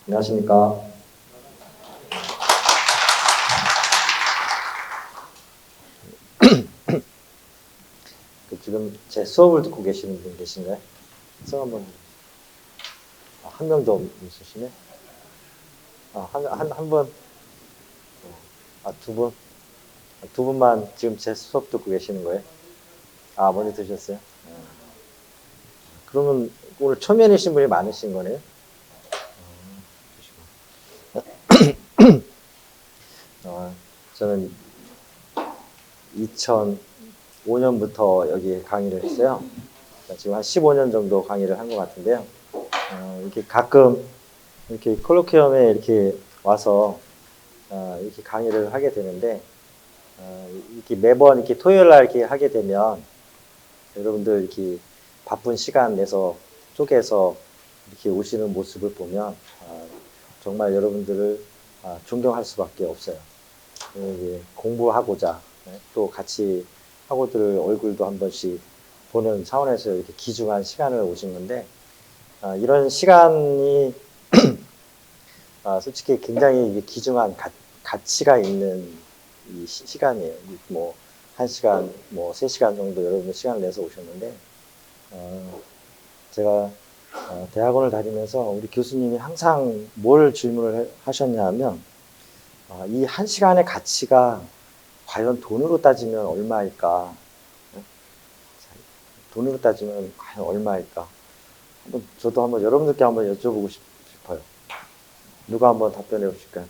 안녕하십니까. 지금 제 수업을 듣고 계시는 분 계신가요? 성 한번. 한 명 더 있으시네. 한 분. 두 분. 두 분만 지금 제 수업 듣고 계시는 거예요? 먼저 드셨어요? 그러면 오늘 초면이신 분이 많으신 거네요? 저는 2005년부터 여기 강의를 했어요. 지금 한 15년 정도 강의를 한 것 같은데요. 이렇게 가끔 이렇게 콜로퀴엄에 이렇게 와서 이렇게 강의를 하게 되는데, 이렇게 매번 이렇게 토요일 날 이렇게 하게 되면 여러분들 이렇게 바쁜 시간 내서 쪼개서 이렇게 오시는 모습을 보면 정말 여러분들을 존경할 수밖에 없어요. 공부하고자 또 같이 학우들 얼굴도 한 번씩 보는 차원에서 이렇게 귀중한 시간을 오신 건데, 이런 시간이 솔직히 굉장히 귀중한 가치가 있는 이 시간이에요. 뭐 1시간, 뭐 3시간 정도 여러분들 시간을 내서 오셨는데, 제가 대학원을 다니면서 우리 교수님이 항상 뭘 질문을 하셨냐 하면, 이 1시간의 가치가 과연 돈으로 따지면 얼마일까? 돈으로 따지면 과연 얼마일까? 저도 한번 여러분들께 한번 여쭤보고 싶어요. 누가 한번 답변해 보실까요?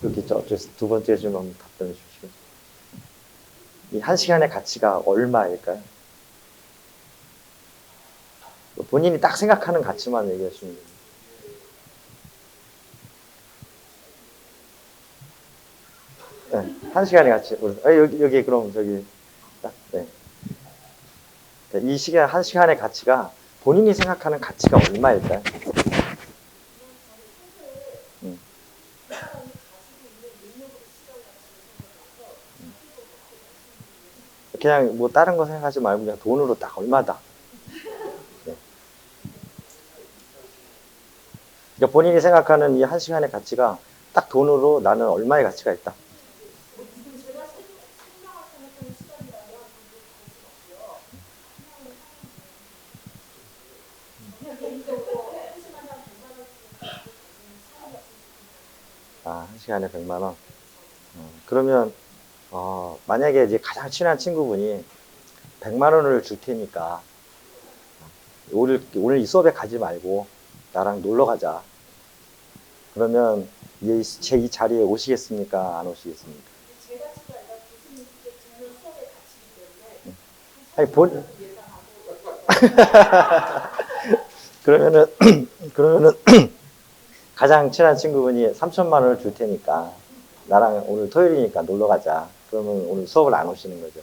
여기 두 번째 질문 한번 답변해 주시죠. 이 1시간의 가치가 얼마일까요? 본인이 딱 생각하는 가치만 얘기해 주시면 됩니다. 네, 1시간의 가치. 여기 그럼 저기 네. 이 시간 1시간의 가치가 본인이 생각하는 가치가 얼마일까요? 그냥 뭐 다른 거 생각하지 말고 그냥 돈으로 딱 얼마다. 네. 그러니까 본인이 생각하는 이 1시간의 가치가 딱 돈으로 나는 얼마의 가치가 있다. 아, 1시간에 100만 원. 그러면 만약에 이제 가장 친한 친구분이 100만 원을 줄 테니까 오늘 이 수업에 가지 말고 나랑 놀러 가자. 그러면 이 자리에 오시겠습니까? 안 오시겠습니까? 아니, 그러면은 가장 친한 친구분이 3천만 원을 줄 테니까 나랑 오늘 토요일이니까 놀러 가자. 그러면 오늘 수업을 안 오시는 거죠.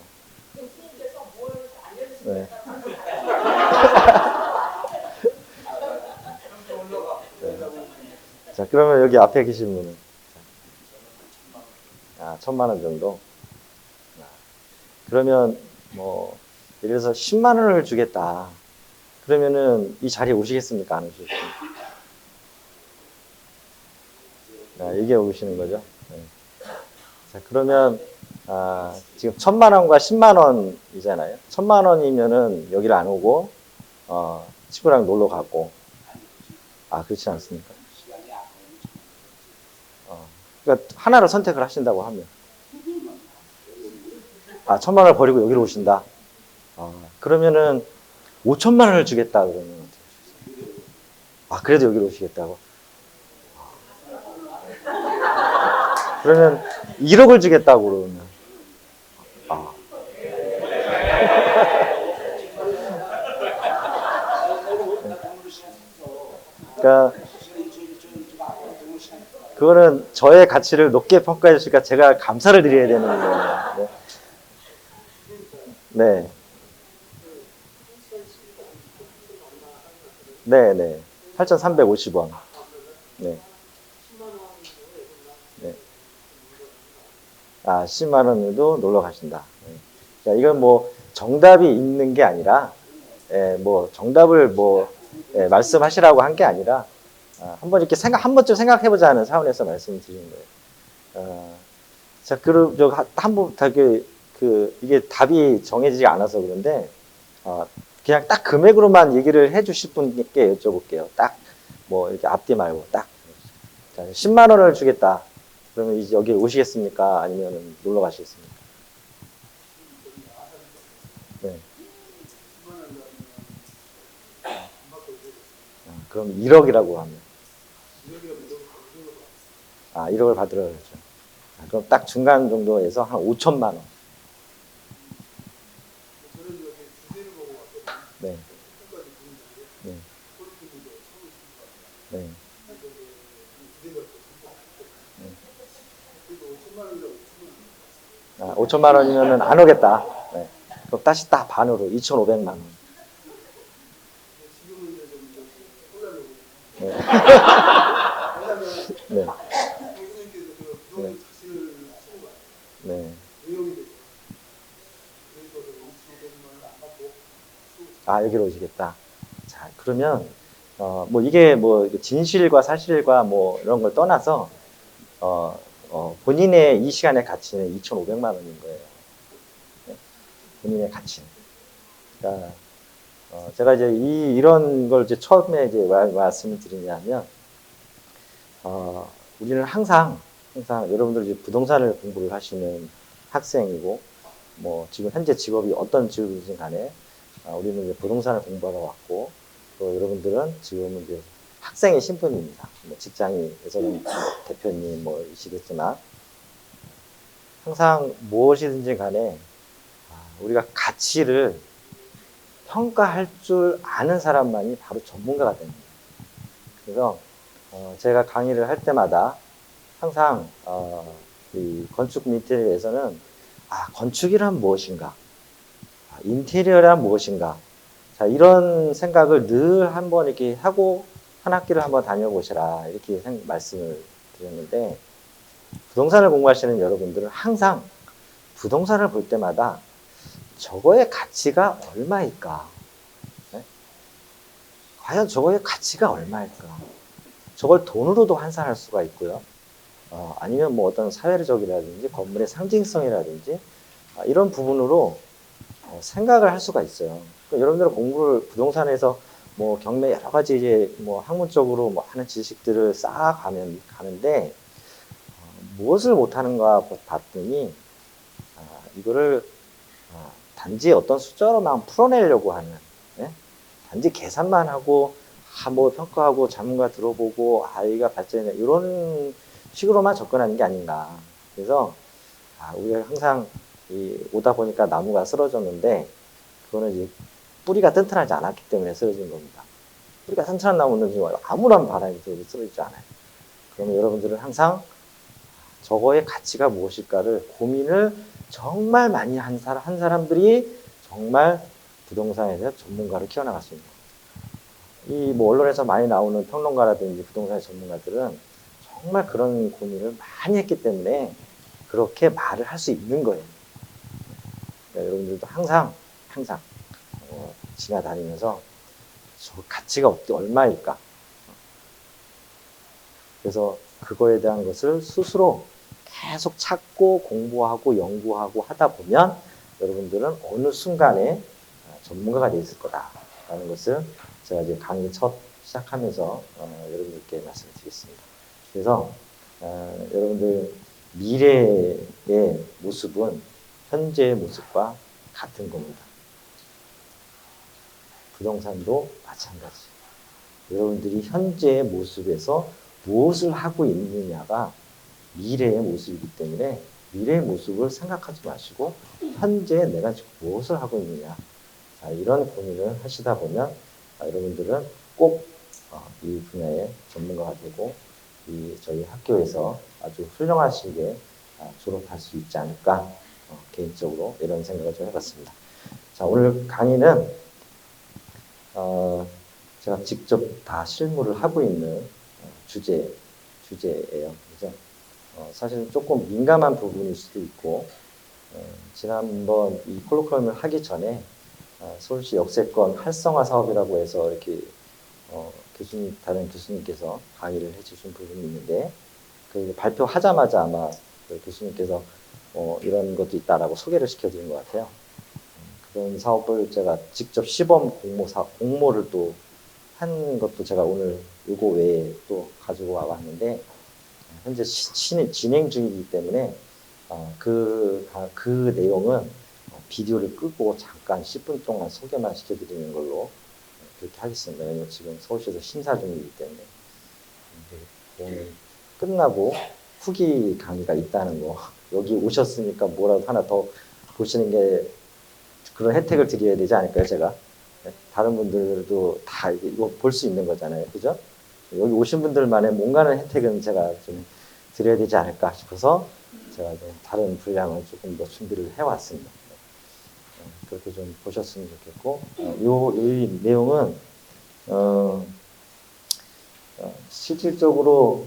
네. 네. 자, 그러면 여기 앞에 계신 분은 1,000만 원 정도. 그러면 뭐 예를 들어서 10만 원을 주겠다. 그러면은 이 자리에 오시겠습니까? 안 오시겠습니까? 얘기해 오시는 거죠. 네. 자, 그러면 지금 1,000만 원과 10만 원이잖아요. 1,000만 원이면은 여기를 안 오고 친구랑 놀러 가고. 그렇지 않습니까? 그러니까 하나를 선택을 하신다고 하면 1,000만 원을 버리고 여기로 오신다. 그러면은 5천만 원을 주겠다 그러면 그래도 여기로 오시겠다고? 그러면 1억을 주겠다고 그러면 그러니까 그거는 저의 가치를 높게 평가해 주시니까 제가 감사를 드려야 되는 거예요. 네. 네. 8,350원. 네. 네. 10만 원에도 놀러 가신다. 네. 자, 이건 뭐 정답이 있는 게 아니라, 뭐 정답을 말씀하시라고 한 게 아니라, 한번 이렇게 한 번쯤 생각해보자 하는 차원에서 말씀을 드리는 거예요. 자, 그럼 한번 이게 답이 정해지지 않아서 그런데 그냥 딱 금액으로만 얘기를 해주실 분께 여쭤볼게요. 딱 뭐 이렇게 앞뒤 말고 딱. 자, 10만 원을 주겠다. 그러면 이제 여기 오시겠습니까? 아니면 놀러 가시겠습니까? 네. 그럼 1억이라고 하면. 1억을 받으러 그러죠. 그럼 딱 중간 정도에서 한 5천만 원. 네. 네. 네. 5천만 원이면 안 오겠다. 네. 그럼 다시 딱 반으로 2,500만 원. 네. 네. 네. 네. 여기로 오시겠다. 자, 그러면 뭐 이게 뭐 진실과 사실과 뭐 이런 걸 떠나서 본인의 이 시간의 가치는 2,500만 원인 거예요. 네? 본인의 가치는. 그러니까 제가 이제 이런 걸 이제 처음에 이제 말씀을 드리냐면 우리는 항상 여러분들 이제 부동산을 공부를 하시는 학생이고 뭐 지금 현재 직업이 어떤 직업이든 간에 우리는 이제 부동산을 공부하러 왔고 또 여러분들은 지금은 이제 학생의 신분입니다. 뭐 직장인에서는 대표님 뭐이시겠지만 항상 무엇이든지 간에 우리가 가치를 평가할 줄 아는 사람만이 바로 전문가가 됩니다. 그래서 제가 강의를 할 때마다 항상 이 건축 인테리어에서는 건축이란 무엇인가, 인테리어란 무엇인가, 자 이런 생각을 늘 한번 이렇게 하고 한 학기를 한번 다녀보시라 이렇게 말씀을 드렸는데 부동산을 공부하시는 여러분들은 항상 부동산을 볼 때마다 저거의 가치가 얼마일까? 네? 과연 저거의 가치가 얼마일까? 저걸 돈으로도 환산할 수가 있고요. 아니면 뭐 어떤 사회적이라든지 건물의 상징성이라든지 이런 부분으로 생각을 할 수가 있어요. 그러니까 여러분들은 공부를 부동산에서 뭐 경매 여러 가지 이제 뭐 학문적으로 뭐 하는 지식들을 가는데 무엇을 못하는가 봤더니 이거를 단지 어떤 숫자로만 풀어내려고 하는, 네? 단지 계산만 하고 뭐 평가하고 전문가 들어보고 아이가 발전해 이런 식으로만 접근하는 게 아닌가. 그래서 우리가 항상 오다 보니까 나무가 쓰러졌는데 그거는 이제 뿌리가 튼튼하지 않았기 때문에 쓰러진 겁니다. 뿌리가 튼튼한 나무는 지금 아무런 바람이 들어도 쓰러지지 않아요. 그러면 여러분들은 항상 저거의 가치가 무엇일까를 고민을 정말 많이 한 사람들이 정말 부동산에서 전문가로 키워나갈 수 있는 거예요. 뭐 언론에서 많이 나오는 평론가라든지 부동산 전문가들은 정말 그런 고민을 많이 했기 때문에 그렇게 말을 할 수 있는 거예요. 그러니까 여러분들도 항상 지나다니면서 저 가치가 얼마일까? 그래서 그거에 대한 것을 스스로 계속 찾고 공부하고 연구하고 하다 보면 여러분들은 어느 순간에 전문가가 돼 있을 거다라는 것을 제가 이제 강의 시작하면서 여러분들께 말씀드리겠습니다. 그래서 여러분들 미래의 모습은 현재의 모습과 같은 겁니다. 부동산도 마찬가지. 여러분들이 현재의 모습에서 무엇을 하고 있느냐가 미래의 모습이기 때문에 미래의 모습을 생각하지 마시고 현재 내가 지금 무엇을 하고 있느냐 이런 고민을 하시다 보면 여러분들은 꼭 이 분야의 전문가가 되고 저희 학교에서 아주 훌륭하시게 졸업할 수 있지 않을까 개인적으로 이런 생각을 좀 해봤습니다. 자, 오늘 강의는 제가 직접 다 실무를 하고 있는 주제예요. 그래서 사실 조금 민감한 부분일 수도 있고 지난번 이 콜로퀴움을 하기 전에 서울시 역세권 활성화 사업이라고 해서 이렇게 다른 교수님께서 강의를 해주신 부분이 있는데, 그 발표하자마자 아마 그 교수님께서 이런 것도 있다라고 소개를 시켜드린 것 같아요. 그런 사업을 제가 직접 시범 공모를 또 한 것도 제가 오늘 요거 외에 또 가지고 와봤는데, 현재 진행 중이기 때문에 그 내용은 비디오를 끄고 잠깐 10분 동안 소개만 시켜드리는 걸로 그렇게 하겠습니다. 왜냐면 지금 서울시에서 심사 중이기 때문에. 오늘 끝나고 후기 강의가 있다는 거, 여기 오셨으니까 뭐라도 하나 더 보시는 게 그런 혜택을 드려야 되지 않을까요, 제가? 다른 분들도 다 이거 볼 수 있는 거잖아요. 그죠? 여기 오신 분들만의 뭔가는 혜택은 제가 좀 드려야 되지 않을까 싶어서 제가 다른 분량을 조금 더 준비를 해왔습니다. 그렇게 좀 보셨으면 좋겠고, 이 내용은 실질적으로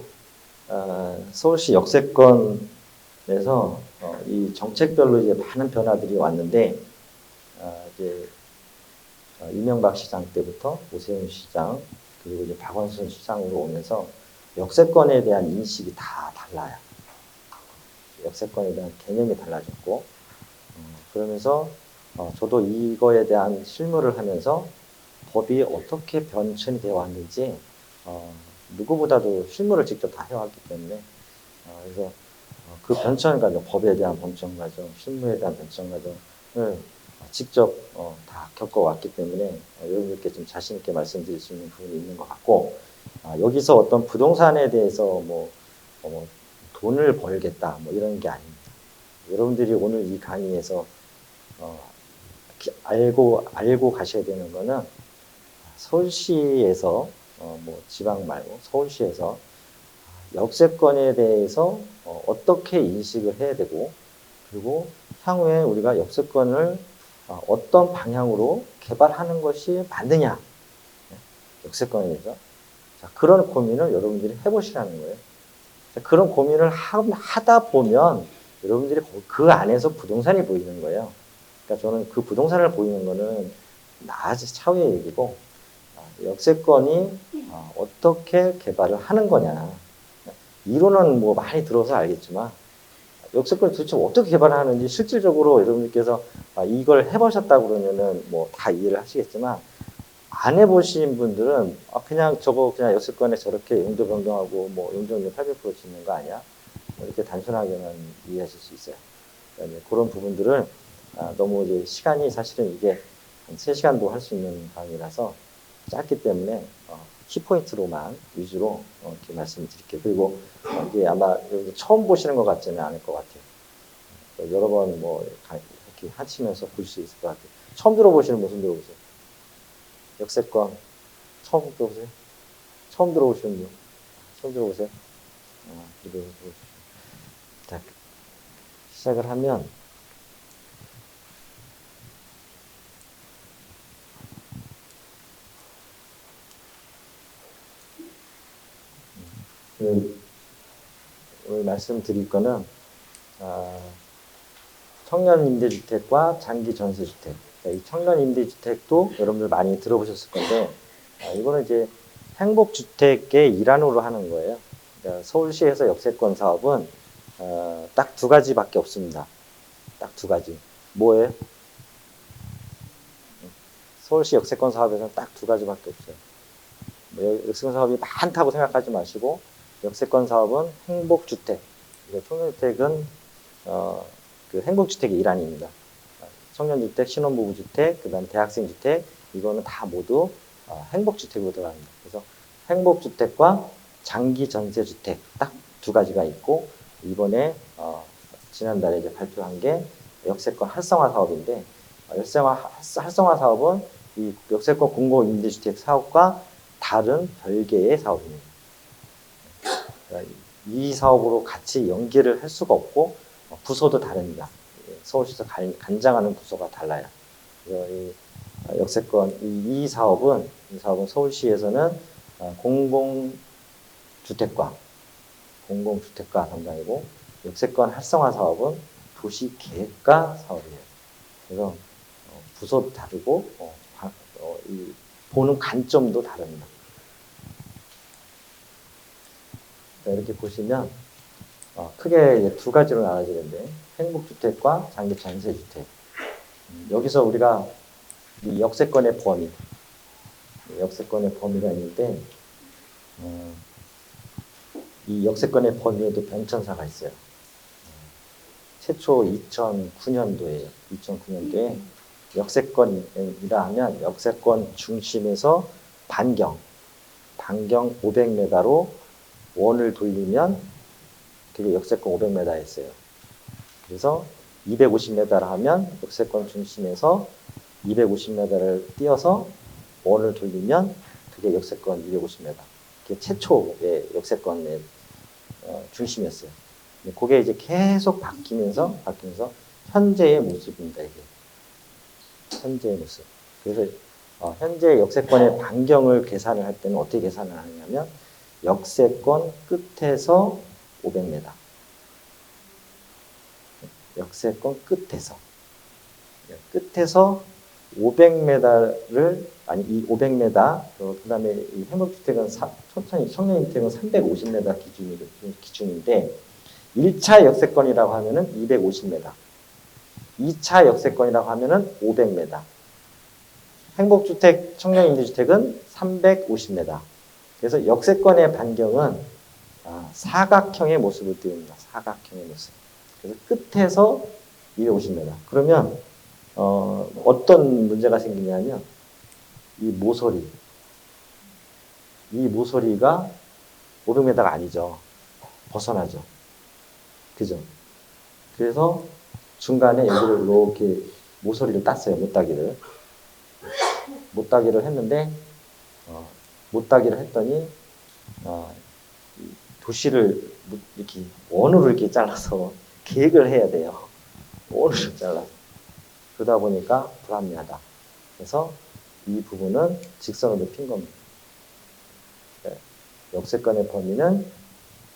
서울시 역세권에서 이 정책별로 이제 많은 변화들이 왔는데, 이제 이명박 시장 때부터 오세훈 시장 그리고 이제 박원순 시장으로 오면서 역세권에 대한 인식이 다 달라요. 역세권에 대한 개념이 달라졌고, 그러면서 저도 이거에 대한 실무를 하면서 법이 어떻게 변천이 되어 왔는지 누구보다도 실무를 직접 다 해왔기 때문에 그래서 그 변천 과정, 법에 대한 변천 과정, 실무에 대한 변천 과정을 직접 다 겪어왔기 때문에 여러분들께 좀 자신 있게 말씀드릴 수 있는 부분이 있는 것 같고, 여기서 어떤 부동산에 대해서 돈을 벌겠다 뭐 이런 게 아닙니다. 여러분들이 오늘 이 강의에서 알고 가셔야 되는 거는 서울시에서 지방 말고 서울시에서 역세권에 대해서 어떻게 인식을 해야 되고, 그리고 향후에 우리가 역세권을 어떤 방향으로 개발하는 것이 맞느냐, 역세권에 대해서. 자, 그런 고민을 여러분들이 해보시라는 거예요. 자, 그런 고민을 하다 보면 여러분들이 그 안에서 부동산이 보이는 거예요. 그러니까 저는 그 부동산을 보이는 거는 아주 차후의 얘기고, 역세권이 어떻게 개발을 하는 거냐. 이론은 뭐 많이 들어서 알겠지만, 역세권을 도대체 어떻게 개발하는지 실질적으로 여러분들께서 이걸 해보셨다 그러면은 뭐 다 이해를 하시겠지만, 안 해보신 분들은 그냥 저거 그냥 역세권에 저렇게 용도 변경하고 뭐 용적률 800% 짓는 거 아니야? 이렇게 단순하게만 이해하실 수 있어요. 그런 부분들을 너무 이제 시간이 사실은 이게 한 3시간도 할 수 있는 강의라서 짧기 때문에 키포인트로만 위주로 이렇게 말씀을 드릴게요. 그리고 이게 아마 처음 보시는 것 같지는 않을 것 같아요. 여러 번 뭐 이렇게 하시면서 볼 수 있을 것 같아요. 처음 들어보시는 분 손 들어보세요. 역세권 처음 들어보세요. 처음 들어보시는 분 손 들어보세요. 자, 시작을 하면 오늘 말씀드릴 거는 청년 임대주택과 장기 전세주택. 이 청년 임대주택도 여러분들 많이 들어보셨을 건데, 이거는 이제 행복주택의 일환으로 하는 거예요. 그러니까 서울시에서 역세권 사업은 딱 2가지밖에 없습니다. 딱 2가지. 뭐예요? 서울시 역세권 사업에서는 딱 2가지밖에 없어요. 역세권 사업이 많다고 생각하지 마시고, 역세권 사업은 행복주택. 청년주택은 그 행복주택의 일환입니다. 청년주택, 신혼부부주택, 그 다음에 대학생주택, 이거는 다 모두 행복주택으로 들어갑니다. 그래서 행복주택과 장기전세주택 딱 2가지가 있고, 이번에 지난달에 이제 발표한 게 역세권 활성화 사업인데, 활성화 사업은 이 역세권 공공임대주택 사업과 다른 별개의 사업입니다. 그러니까 이 사업으로 같이 연계를 할 수가 없고, 부서도 다릅니다. 서울시에서 관장하는 부서가 달라요. 그래서 이 역세권 이 사업은 서울시에서는 공공주택과 담당이고, 역세권 활성화 사업은 도시계획과 사업이에요. 그래서 부서도 다르고 이 보는 관점도 다릅니다. 자, 이렇게 보시면 크게 이제 두 가지로 나눠지는데 행복주택과 장기 전세주택. 여기서 우리가 이 역세권의 범위, 역세권의 범위가 있는데 이 역세권의 범위에도 변천사가 있어요. 최초 2009년도에 2009년도에 역세권이라 하면 역세권 중심에서 반경 500m로 원을 돌리면 그게 역세권 500m였어요. 그래서 250m라 하면 역세권 중심에서 250m를 띄어서 원을 돌리면 그게 역세권 250m. 그게 최초의 역세권의 중심이었어요. 그게 이제 계속 바뀌면서 현재의 모습입니다. 이게 현재의 모습. 그래서 현재 역세권의 반경을 계산을 할 때는 어떻게 계산을 하냐면 역세권 끝에서 500m. 역세권 끝에서 500m를 이 500m 그다음에 이 행복주택은 청년주택은 350m 기준인데 1차 역세권이라고 하면은 250m, 2차 역세권이라고 하면은 500m, 행복주택, 청년임대주택은 350m. 그래서 역세권의 반경은 사각형의 모습을 띄웁니다. 사각형의 모습. 그래서 끝에서 250m. 그러면 어떤 문제가 생기냐면 이 모서리가 500m가 아니죠. 벗어나죠. 그죠? 그래서 중간에 여기를 이렇게 모서리를 땄어요. 못따기를 했는데 못따기를 했더니 도시를 이렇게 원으로 이렇게 잘라서 계획을 해야 돼요. 원으로 잘라서. 그러다 보니까 불합리하다. 그래서 이 부분은 직선으로 핀 겁니다. 역세권의 범위는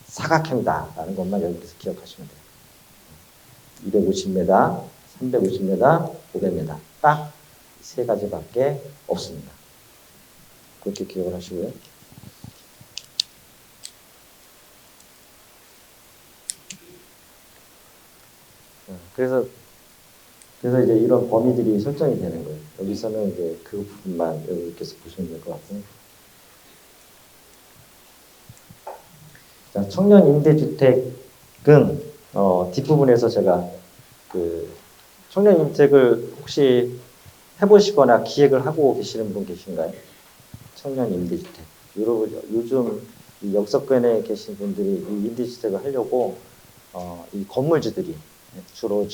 사각형이다라는 것만 여기서 기억하시면 돼요. 250m, 350m, 500m. 딱 세 가지밖에 없습니다. 그렇게 기억을 하시고요. 그래서 이제 이런 범위들이 설정이 되는 거예요. 여기서는 이제 그 부분만 여기께서 보시면 될 것 같고요. 자, 청년 임대주택은 뒷부분에서 제가 청년 임대주택을 혹시 해보시거나 기획을 하고 계시는 분 계신가요? 청년 임대주택. 요즘 이 역세권에 계신 분들이 이 임대주택을 하려고 이 건물주들이 주로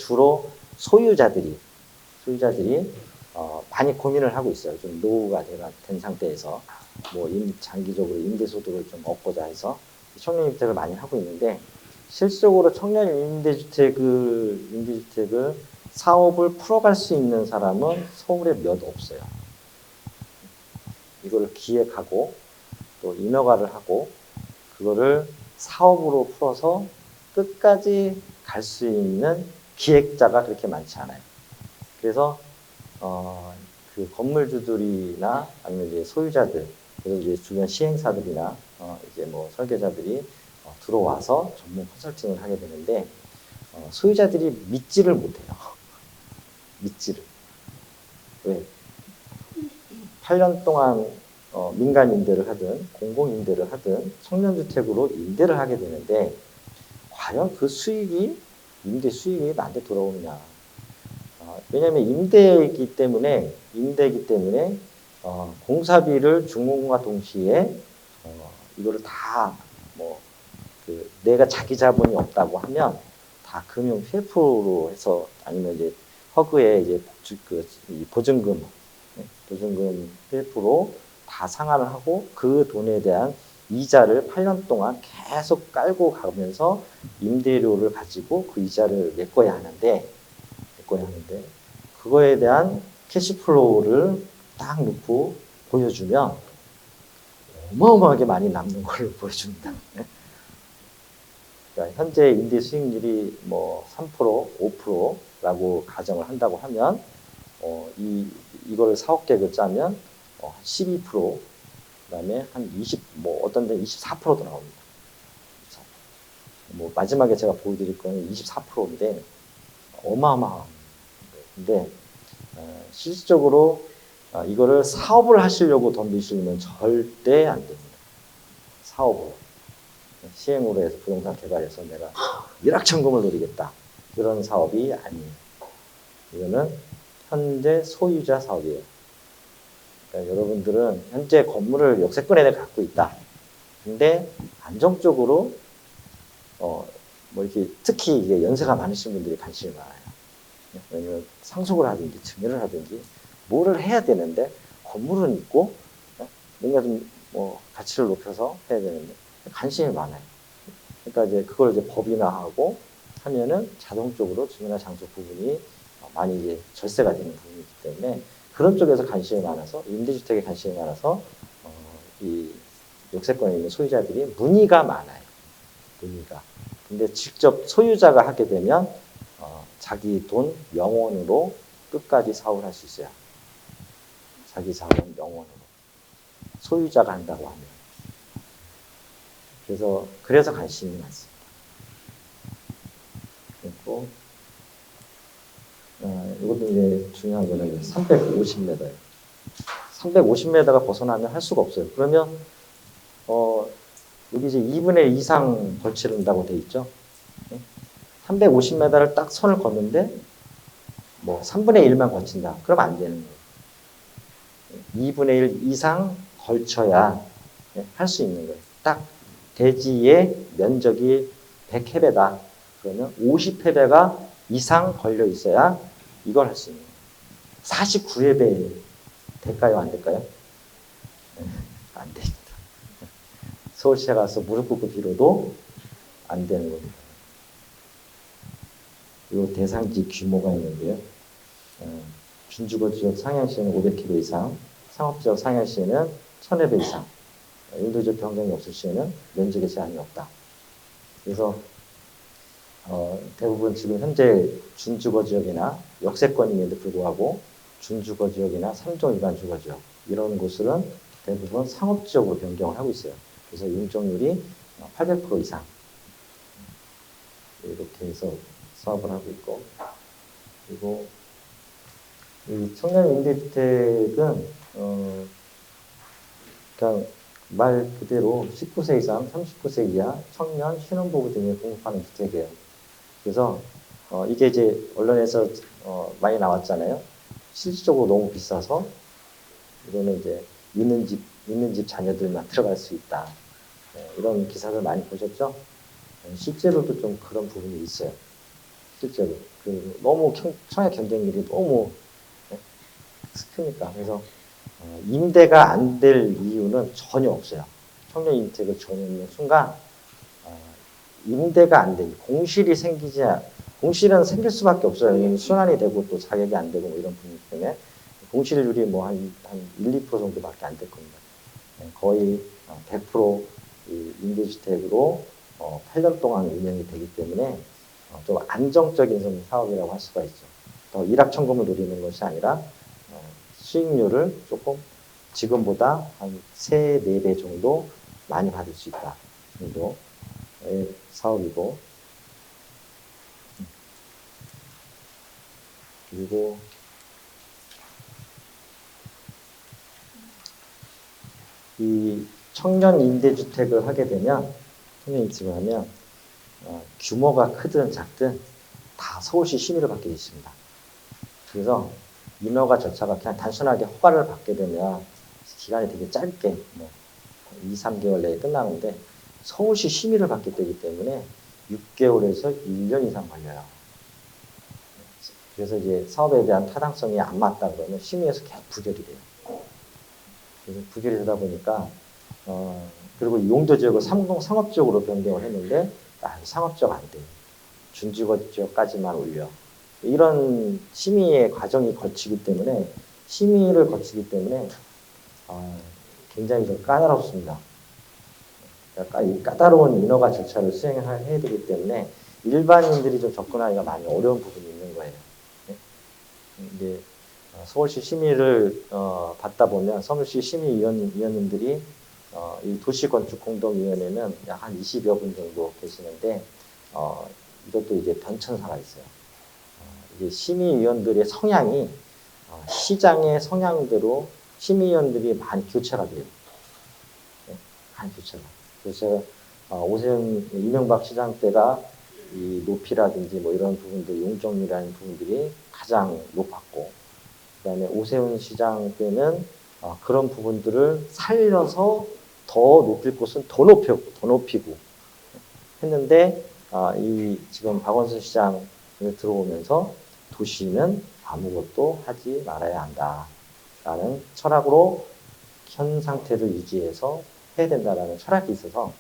소유자들이 많이 고민을 하고 있어요. 좀 노후가 된 상태에서 장기적으로 임대소득을 좀 얻고자 해서 청년 임대주택을 많이 하고 있는데 실질적으로 청년 임대주택을 사업을 풀어갈 수 있는 사람은 서울에 몇 없어요. 이거를 기획하고 또 인허가를 하고 그거를 사업으로 풀어서 끝까지 갈 수 있는 기획자가 그렇게 많지 않아요. 그래서 그 건물주들이나 아니면 이제 소유자들, 그래서 이제 주변 시행사들이나 이제 설계자들이 들어와서 전문 컨설팅을 하게 되는데 소유자들이 믿지를 못해요. 믿지를. 왜? 8년 동안 민간 임대를 하든 공공 임대를 하든 청년주택으로 임대를 하게 되는데 과연 그 수익이 임대 수익이 나한테 돌아오느냐? 왜냐하면 임대이기 때문에 공사비를 준공과 동시에 이거를 다 내가 자기 자본이 없다고 하면 다 금융 PF로 해서 아니면 이제 허그에 이제 보증금 PF로 다 상환을 하고 그 돈에 대한 이자를 8년 동안 계속 깔고 가면서 임대료를 가지고 그 이자를 메꿔야 하는데 그거에 대한 캐시플로우를 딱 놓고 보여주면 어마어마하게 많이 남는 걸로 보여줍니다. 그러니까 현재 임대 수익률이 3%, 5%라고 가정을 한다고 하면 이걸 사업 계획을 짜면 12%, 그다음에 한 20, 어떤 데는 24%도 나옵니다. 뭐 마지막에 제가 보여드릴 거는 24%인데 어마어마한 거예요. 근데 실질적으로 이거를 사업을 하시려고 돈 드시면 절대 안 됩니다. 사업으로. 시행으로 해서 부동산 개발해서 내가 일확천금을 노리겠다. 그런 사업이 아니에요. 이거는 현재 소유자 사업이에요. 그러니까 여러분들은 현재 건물을 역세권에 갖고 있다. 근데 안정적으로 뭐 이렇게 특히 이게 연세가 많으신 분들이 관심이 많아요. 왜냐면 상속을 하든지 증여를 하든지 뭐를 해야 되는데 건물은 있고 뭔가 좀 뭐 가치를 높여서 해야 되는데 관심이 많아요. 그러니까 이제 그걸 이제 법인화하고 하면은 자동적으로 증여나 장속 부분이 많이 이제 절세가 되는 부분이기 때문에 그런 쪽에서 관심이 많아서 임대주택에 관심이 많아서 이 역세권에 있는 소유자들이 문의가 많아요. 문의가. 근데 직접 소유자가 하게 되면 자기 돈 명원으로 끝까지 사업을 할 수 있어요. 자기 자본 명원으로. 소유자가 한다고 하면. 그래서 관심이 많습니다. 그리고 이것도 이제 중요한 거는 350m예요. 350m가 벗어나면 할 수가 없어요. 그러면 여기 이제 2분의 1 이상 걸치를 한다고 돼 있죠. 350m를 딱 선을 걷는데 뭐 3분의 1만 걸친다. 그럼 안 되는 거예요. 2분의 1 이상 걸쳐야 할 수 있는 거예요. 딱 대지의 면적이 100해배다. 그러면 50해배가 이상 걸려 있어야 이걸 할 수 있는 거예요. 49해배 될까요? 안 될까요? 안 됩니다. 서울시에 가서 무릎 꿇고 빌어도 안 되는 겁니다. 이 대상지 규모가 있는데요. 준주거 지역 상향시에는 500km 이상, 상업지역 상향시에는 1000회배 이상, 인도적 경쟁이 없을 시에는 면적에 제한이 없다. 그래서 대부분 지금 현재 준주거 지역이나 역세권임에도 불구하고 준주거 지역이나 3종 일반 주거 지역 이런 곳들은 대부분 상업지역으로 변경을 하고 있어요. 그래서 용적률이 800% 이상 이렇게 해서 사업을 하고 있고, 그리고 이 청년 임대주택은 그냥 말 그대로 19세 이상, 39세 이하 청년 신혼부부 등에 공급하는 주택이에요. 그래서 이게 이제 언론에서 많이 나왔잖아요. 실질적으로 너무 비싸서 이거는 이제 있는 집 자녀들만 들어갈 수 있다. 이런 기사들 많이 보셨죠? 실제로도 좀 그런 부분이 있어요. 실제로. 너무 청약 경쟁률이 너무 크니까. 그래서 임대가 안 될 이유는 전혀 없어요. 청년 임대가 전혀 있는 순간 임대가 안 되니 공실은 생길 수밖에 없어요. 순환이 되고 또 자격이 안 되고 뭐 이런 부분 때문에 공실률이 뭐 한 1, 2% 정도밖에 안 될 겁니다. 거의 100% 임대주택으로 8년 동안 운영이 되기 때문에 좀 안정적인 사업이라고 할 수가 있죠. 더 일확천금을 노리는 것이 아니라 수익률을 조금 지금보다 한 3, 4배 정도 많이 받을 수 있다 정도의 사업이고, 그리고 이 청년 임대주택을 하게 되면 규모가 크든 작든 다 서울시 심의를 받게 되어 있습니다. 그래서 인허가 절차가 그냥 단순하게 허가를 받게 되면 기간이 되게 짧게 2, 3개월 내에 끝나는데 서울시 심의를 받게 되기 때문에 6개월에서 1년 이상 걸려요. 그래서 이제 사업에 대한 타당성이 안 맞다 그러면 심의에서 계속 부결이 돼요. 그래서 부결이 되다 보니까 그리고 용도지역을 상업지역으로 변경을 했는데 상업지역 안 돼. 준주거 지역까지만 올려. 이런 심의의 과정이 거치기 때문에 굉장히 좀 까다롭습니다. 그러니까 이 까다로운 인허가 절차를 수행해야 되기 때문에 일반인들이 좀 접근하기가 많이 어려운 부분이 있는 거예요. 근데 서울시 심의를 받다 보면 서울시 심의위원님들이 이 도시건축공동위원회는 약 한 20여 분 정도 계시는데 이것도 이제 변천사가 있어요. 이게 심의위원들의 성향이 시장의 성향대로 심의위원들이 많이 교체가 돼요. 네, 많이 교체가. 그래서 제가 오세훈 이명박 시장 때가 이 높이라든지 뭐 이런 부분들, 용적률이라는 부분들이 가장 높았고, 그다음에 오세훈 시장 때는 그런 부분들을 살려서 더 높일 곳은 더 높이고 했는데, 이 지금 박원순 시장을 들어오면서 도시는 아무것도 하지 말아야 한다라는 철학으로 현 상태를 유지해서 해야 된다라는 철학이 있어서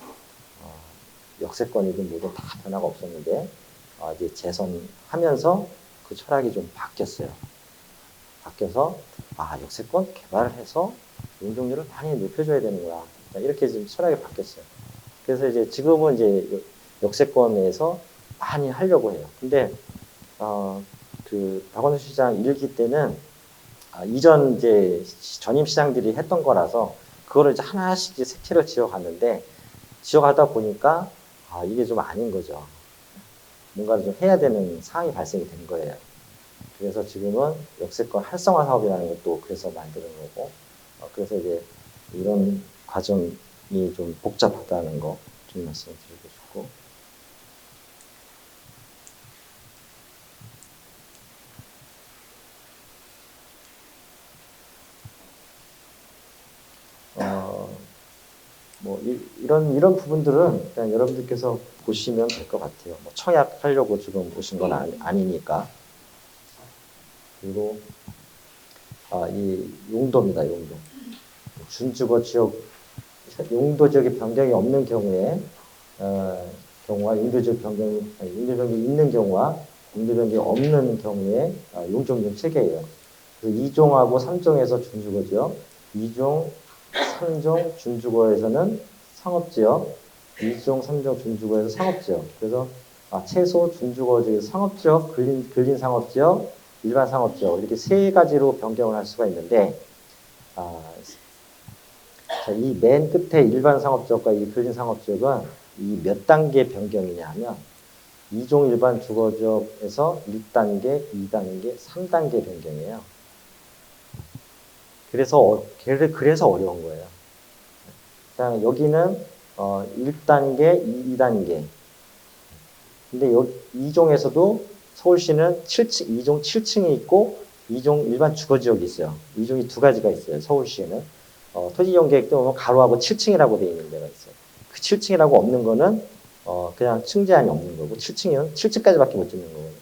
역세권이든 뭐든 다 변화가 없었는데 이제 재선하면서 그 철학이 좀 바뀌었어요. 바뀌어서 역세권 개발을 해서 용적률을 많이 높여줘야 되는구나, 이렇게 지금 철학이 바뀌었어요. 그래서 이제 지금은 이제 역세권에서 많이 하려고 해요. 근데 그 박원순 시장 1기 때는 이전 이제 전임 시장들이 했던 거라서 그거를 이제 하나씩 이제 색채를 지어갔는데, 지어가다 보니까 이게 좀 아닌 거죠. 뭔가를 좀 해야 되는 상황이 발생이 된 거예요. 그래서 지금은 역세권 활성화 사업이라는 것도 그래서 만드는 거고, 그래서 이제 이런 과정이 좀 복잡하다는 거 좀 말씀드리고 싶고. 뭐 이런 부분들은 그냥 여러분들께서 보시면 될 것 같아요. 뭐 청약하려고 지금 오신 건 아니니까. 그리고 이 용도입니다. 용도. 준주거 지역, 용도 지역의 변경이 없는 경우에 경우와 용도 지역 변경이 있는 경우와 용도 변경이 없는 경우에 용적률 체계예요. 그래서 2종하고 3종에서 준주거 지역, 2종, 3종 준주거에서는 상업지역, 2종, 3종 준주거에서 상업지역. 그래서 최소 준주거 지역, 상업지역, 근린 상업지역, 일반 상업지역, 이렇게 세 가지로 변경을 할 수가 있는데, 이 맨 끝에 일반 상업지역과 이 근린 상업지역은 이 몇 단계 변경이냐 하면 2종 일반 주거지역에서 1단계, 2단계, 3단계 변경이에요. 그래서 어려운 거예요. 그냥 여기는 1단계, 2단계. 근데 2종에서도 서울시는 2종 7층이 있고 2종 일반 주거지역이 있어요. 2종이 두 가지가 있어요. 서울시에는. 토지이용계획도 보면 가로하고 7층이라고 되어 있는 데가 있어요. 그 7층이라고 없는 거는 그냥 층 제한이 없는 거고, 7층이면 7층까지밖에 못 짓는 거거든요.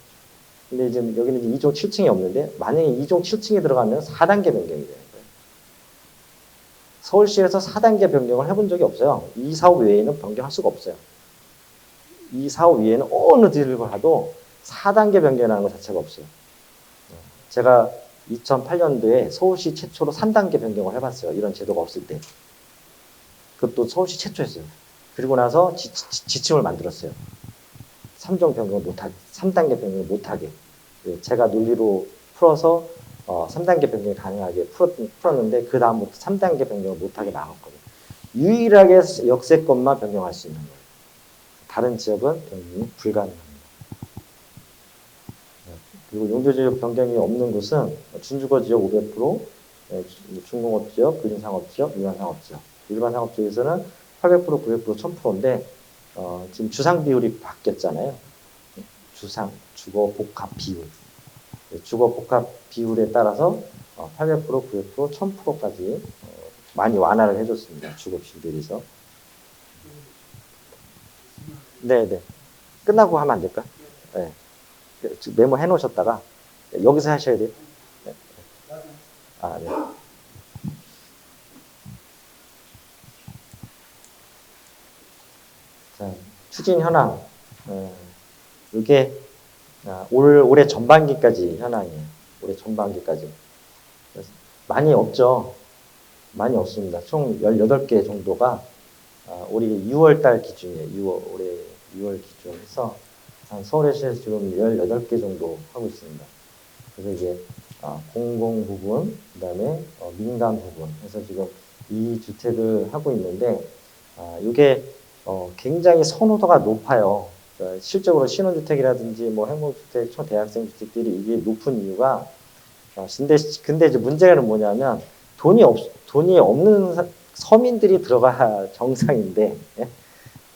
근데 이제 여기는 이제 2종 7층이 없는데, 만약에 2종 7층이 들어가면 4단계 변경이 되는 거예요. 서울시에서 4단계 변경을 해본 적이 없어요. 이 사업 외에는 변경할 수가 없어요. 이 사업 위에는 어느 데를 봐도 4단계 변경이라는 것 자체가 없어요. 제가 2008년도에 서울시 최초로 3단계 변경을 해봤어요. 이런 제도가 없을 때. 그것도 서울시 최초였어요. 그리고 나서 지침을 만들었어요. 3종 변경을 못하게, 3단계 변경을 못하게. 제가 논리로 풀어서 3단계 변경이 가능하게 풀었는데, 그 다음부터 3단계 변경을 못하게 막았거든요. 유일하게 역세권만 변경할 수 있는 거예요. 다른 지역은 변경이 불가능합니다. 그리고 용도지역 변경이 없는 곳은 준주거지역 500%, 중공업지역, 근린상업지역, 일반상업지역. 일반상업지역에서는 800%, 900%, 1000%인데 지금 주상 비율이 바뀌었잖아요. 주거 복합 비율. 주거 복합 비율에 따라서 800%, 900%, 1000%까지 많이 완화를 해줬습니다. 주거 비율에서. 네. 끝나고 하면 안 될까? 네. 메모 해 놓으셨다가 여기서 하셔야 돼요. 네. 네. 자, 추진 현황. 이게 올해 전반기까지 현황이에요. 올해 전반기까지. 많이 없죠. 많이 없습니다. 총 18개 정도가 올해 6월 달 기준이에요. 올해 6월 기준에서 서울시에서 지금 18개 정도 하고 있습니다. 그래서 이제 공공 부분, 그 다음에 민간 부분 해서 지금 이 주택을 하고 있는데, 이게 굉장히 선호도가 높아요. 그러니까 실적으로 신혼주택이라든지 뭐 행복주택, 초대학생 주택들이 이게 높은 이유가 근데 이제 문제는 뭐냐면 돈이 없는 서민들이 들어가야 정상인데 예?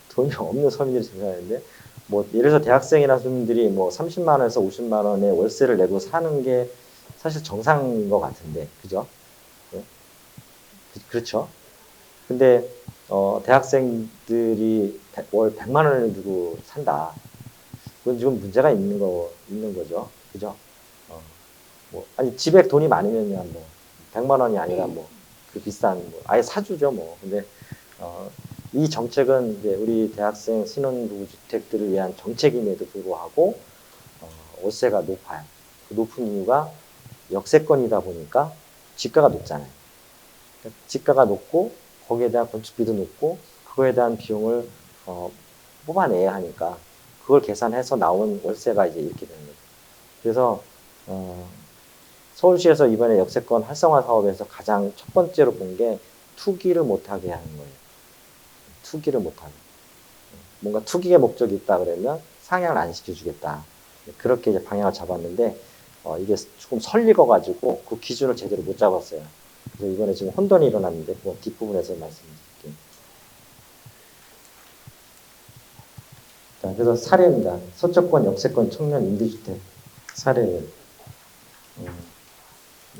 돈이 없는 서민들이 정상인데 뭐 예를 들어서 대학생이나 서민들이 뭐 30만 원에서 50만 원의 월세를 내고 사는 게 사실 정상인 것 같은데 그죠? 예? 그렇죠? 근데 대학생들이 월 100만 원을 주고 산다. 그건 지금 문제가 있는 거죠. 그죠? 어, 뭐, 아니, 집에 돈이 많으면요, 뭐, 100만 원이 아니라 뭐, 그 비싼, 뭐, 아예 사주죠, 뭐. 근데, 어, 이 정책은 이제 우리 대학생 신혼부부 주택들을 위한 정책임에도 불구하고, 월세가 높아요. 그 높은 이유가 역세권이다 보니까 집가가 높잖아요. 그러니까 집가가 높고, 거기에 대한 건축비도 높고, 그거에 대한 비용을, 뽑아내야 하니까, 그걸 계산해서 나온 월세가 이제 이렇게 되는 거죠. 그래서, 어, 서울시에서 이번에 역세권 활성화 사업에서 가장 첫 번째로 본 게 투기를 못하게 하는 거예요. 투기를 못하게. 뭔가 투기의 목적이 있다 그러면 상향을 안 시켜주겠다. 그렇게 이제 방향을 잡았는데 이게 조금 설리거가지고 그 기준을 제대로 못 잡았어요. 그래서 이번에 지금 혼돈이 일어났는데 그 뒷부분에서 말씀드릴게요. 자, 그래서 사례입니다. 서초권, 역세권, 청년 임대주택 사례를.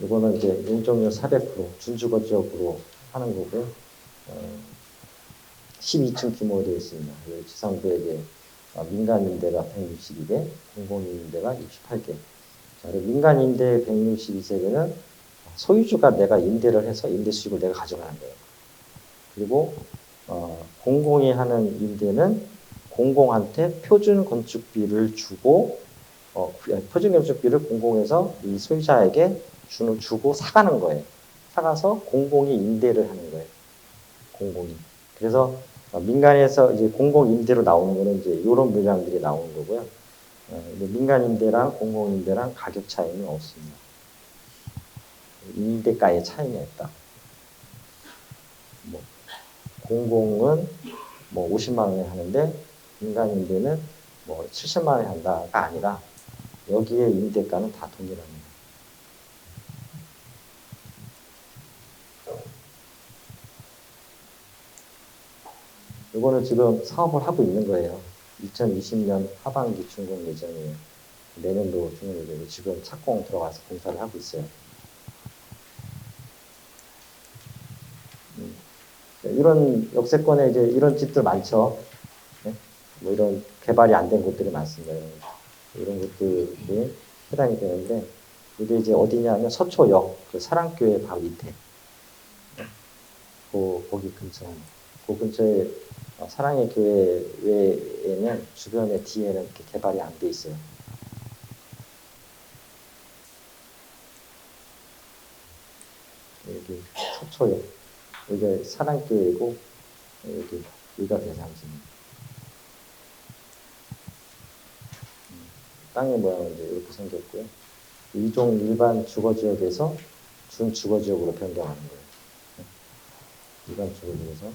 이거는 이제 용적률 400% 준주거 지역으로 하는 거고요. 12층 규모로 되어 있습니다. 지상부에 이제 민간 임대가 162개, 공공 임대가 68개. 자, 그리고 민간 임대 162세대는 소유주가 내가 임대를 해서 임대 수익을 내가 가져가는 거예요. 그리고 공공이 하는 임대는 공공한테 표준 건축비를 주고 표준 건축비를 공공에서 이 소유자에게 주고 사가는 거예요. 사가서 공공이 임대를 하는 거예요. 공공이. 그래서 민간에서 이제 공공 임대로 나오는 거는 이제 이런 물량들이 나오는 거고요. 민간 임대랑 공공 임대랑 가격 차이는 없습니다. 임대가의 차이가 있다. 뭐 공공은 뭐 50만 원에 하는데 민간 임대는 뭐 70만 원에 한다가 아니라 여기에 임대가는 다 동일합니다. 이거는 지금 사업을 하고 있는 거예요. 2020년 하반기 준공 예정이에요. 내년도 준공 예정이에요. 지금 착공 들어가서 공사를 하고 있어요. 이런 역세권에 이제 이런 집들 많죠. 네? 뭐 이런 개발이 안 된 곳들이 많습니다. 이런 것들이 해당이 되는데 이게 이제 어디냐면 서초역 그 사랑교회 바로 밑에 거기 근처 그 근처에 사랑의 교회 외에는 주변에 뒤에는 이렇게 개발이 안 돼 있어요. 여기 서초역 여기 사랑교회고 여기가 대상지입니다. 땅의 모양은 이제 이렇게 생겼고요. 이종 일반 주거지역에서 준주거지역으로 변경하는 거예요. 일반 주거지역에서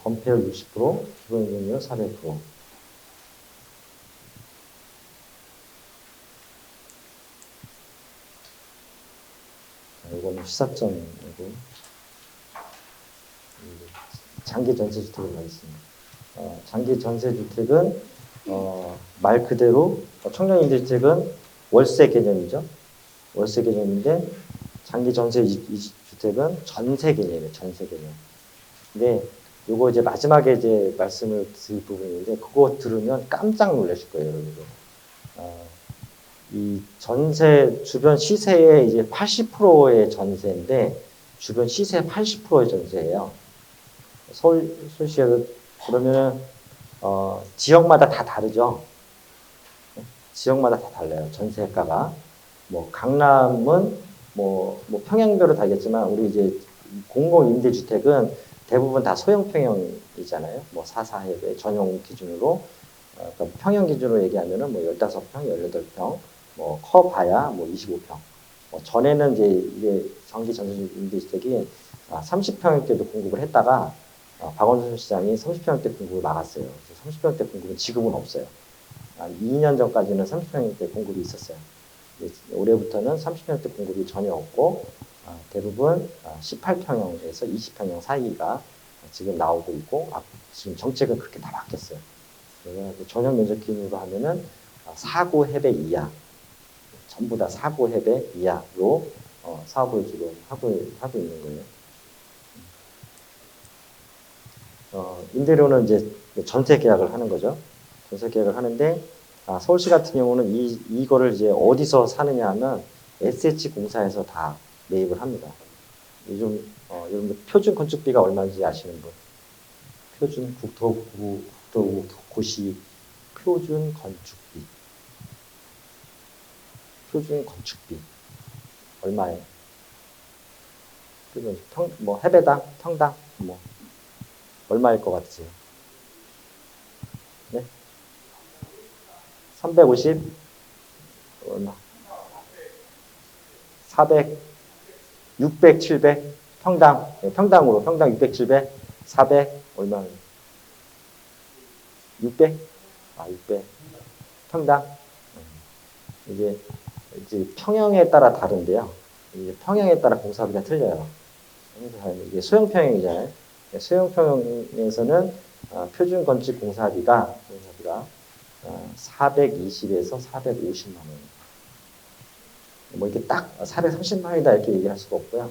건폐율 60%, 기본 이용료 400%. 이거는 시사점이고 장기 전세주택을 가겠습니다. 장기 전세주택은 말 그대로 청년임대주택은 월세 개념이죠. 월세 개념인데 장기 전세 주택은 전세 개념이에요. 전세 개념. 근데 요거 이제 마지막에 이제 말씀을 드릴 부분인데 그거 들으면 깜짝 놀라실 거예요, 여러분들. 이 전세 주변 시세의 이제 80%의 전세인데 주변 시세 80%의 전세예요. 서울시에서 그러면은 지역마다 다 다르죠. 지역마다 다 달라요. 전세가가. 뭐 강남은 뭐 평형별로 다르겠지만 우리 이제 공공 임대주택은 대부분 다 소형 평형이잖아요. 뭐 4사의 전용 기준으로 그러니까 평형 기준으로 얘기하면은 뭐 15평, 18평, 뭐 커봐야 뭐 25평. 전에는 이제 이게 장기 전세 임대주택이 30평형대도 공급을 했다가 박원순 시장이 30평형대 공급을 막았어요. 30평형대 공급은 지금은 없어요. 2년 전까지는 30평형대 공급이 있었어요. 올해부터는 30평형대 공급이 전혀 없고 대부분 18평형에서 20평형 사이가 지금 나오고 있고 지금 정책은 그렇게 다 바뀌었어요. 전용 면적 기준으로 하면은 4구 해배 이하 전부 다 4구 해배 이하로 사업을 지금 하고 있는 거예요. 임대료는 이제 전세 계약을 하는 거죠. 전세 계약을 하는데 서울시 같은 경우는 이거를 이제 어디서 사느냐 하면 SH 공사에서 다 매입을 합니다. 요즘 여러분들 표준 건축비가 얼마인지 아시는 분? 표준 국토고시 표준 건축비. 표준 건축비 얼마예요? 뭐 해배당, 평당 뭐 얼마일 것 같으세요? 네? 350 얼마? 400 600, 700 평당 평당으로 평당 600, 700 400 얼마예요? 600? 600 평당 이제 평형에 따라 다른데요. 이제 평형에 따라 공사비가 틀려요. 이게 소형평형이잖아요. 소형평형에서는 표준 건축 공사비가 420에서 450만 원. 뭐 이렇게 딱 430만 원이다 이렇게 얘기할 수가 없고요.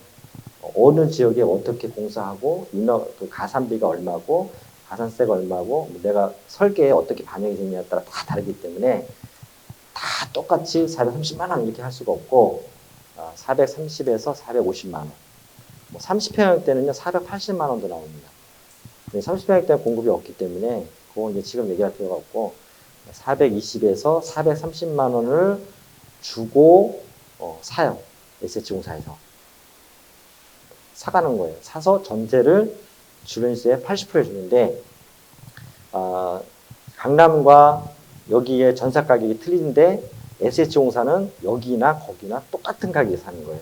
어느 지역에 어떻게 공사하고 그 가산비가 얼마고 가산세가 얼마고 내가 설계에 어떻게 반영이 되느냐에 따라 다 다르기 때문에 다 똑같이 430만 원 이렇게 할 수가 없고 430에서 450만 원. 뭐 30평형 때는요 480만 원도 나옵니다. 30평형 때는 공급이 없기 때문에 그건 이제 지금 얘기할 필요가 없고 420에서 430만 원을 주고 사요. SH공사에서 사가는 거예요. 사서 전세를 주변 시세의 80% 주는데 강남과 여기에 전세 가격이 틀린데 SH공사는 여기나 거기나 똑같은 가격에 사는 거예요.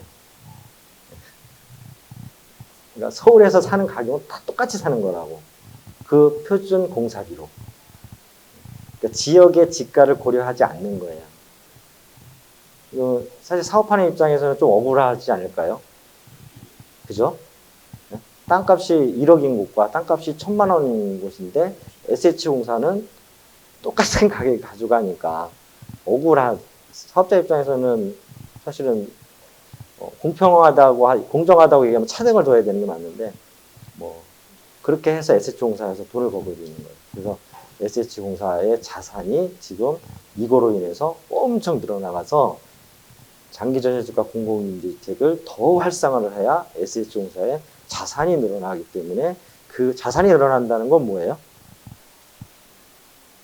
그러니까 서울에서 사는 가격은 다 똑같이 사는 거라고. 그 표준 공사비로. 그러니까 지역의 집가를 고려하지 않는 거예요. 사실 사업하는 입장에서는 좀 억울하지 않을까요? 그죠? 땅값이 1억인 곳과 땅값이 1,000만 원인 곳인데 SH공사는 똑같은 가격에 가져가니까 사업자 입장에서는 사실은 공정하다고 얘기하면 차등을 둬야 되는 게 맞는데 뭐 그렇게 해서 SH공사에서 돈을 벌고 있는 거예요. 그래서 SH공사의 자산이 지금 이거로 인해서 엄청 늘어나가서 장기전세주택과 공공임대주택을 더 활성화를 해야 SH공사의 자산이 늘어나기 때문에 그 자산이 늘어난다는 건 뭐예요?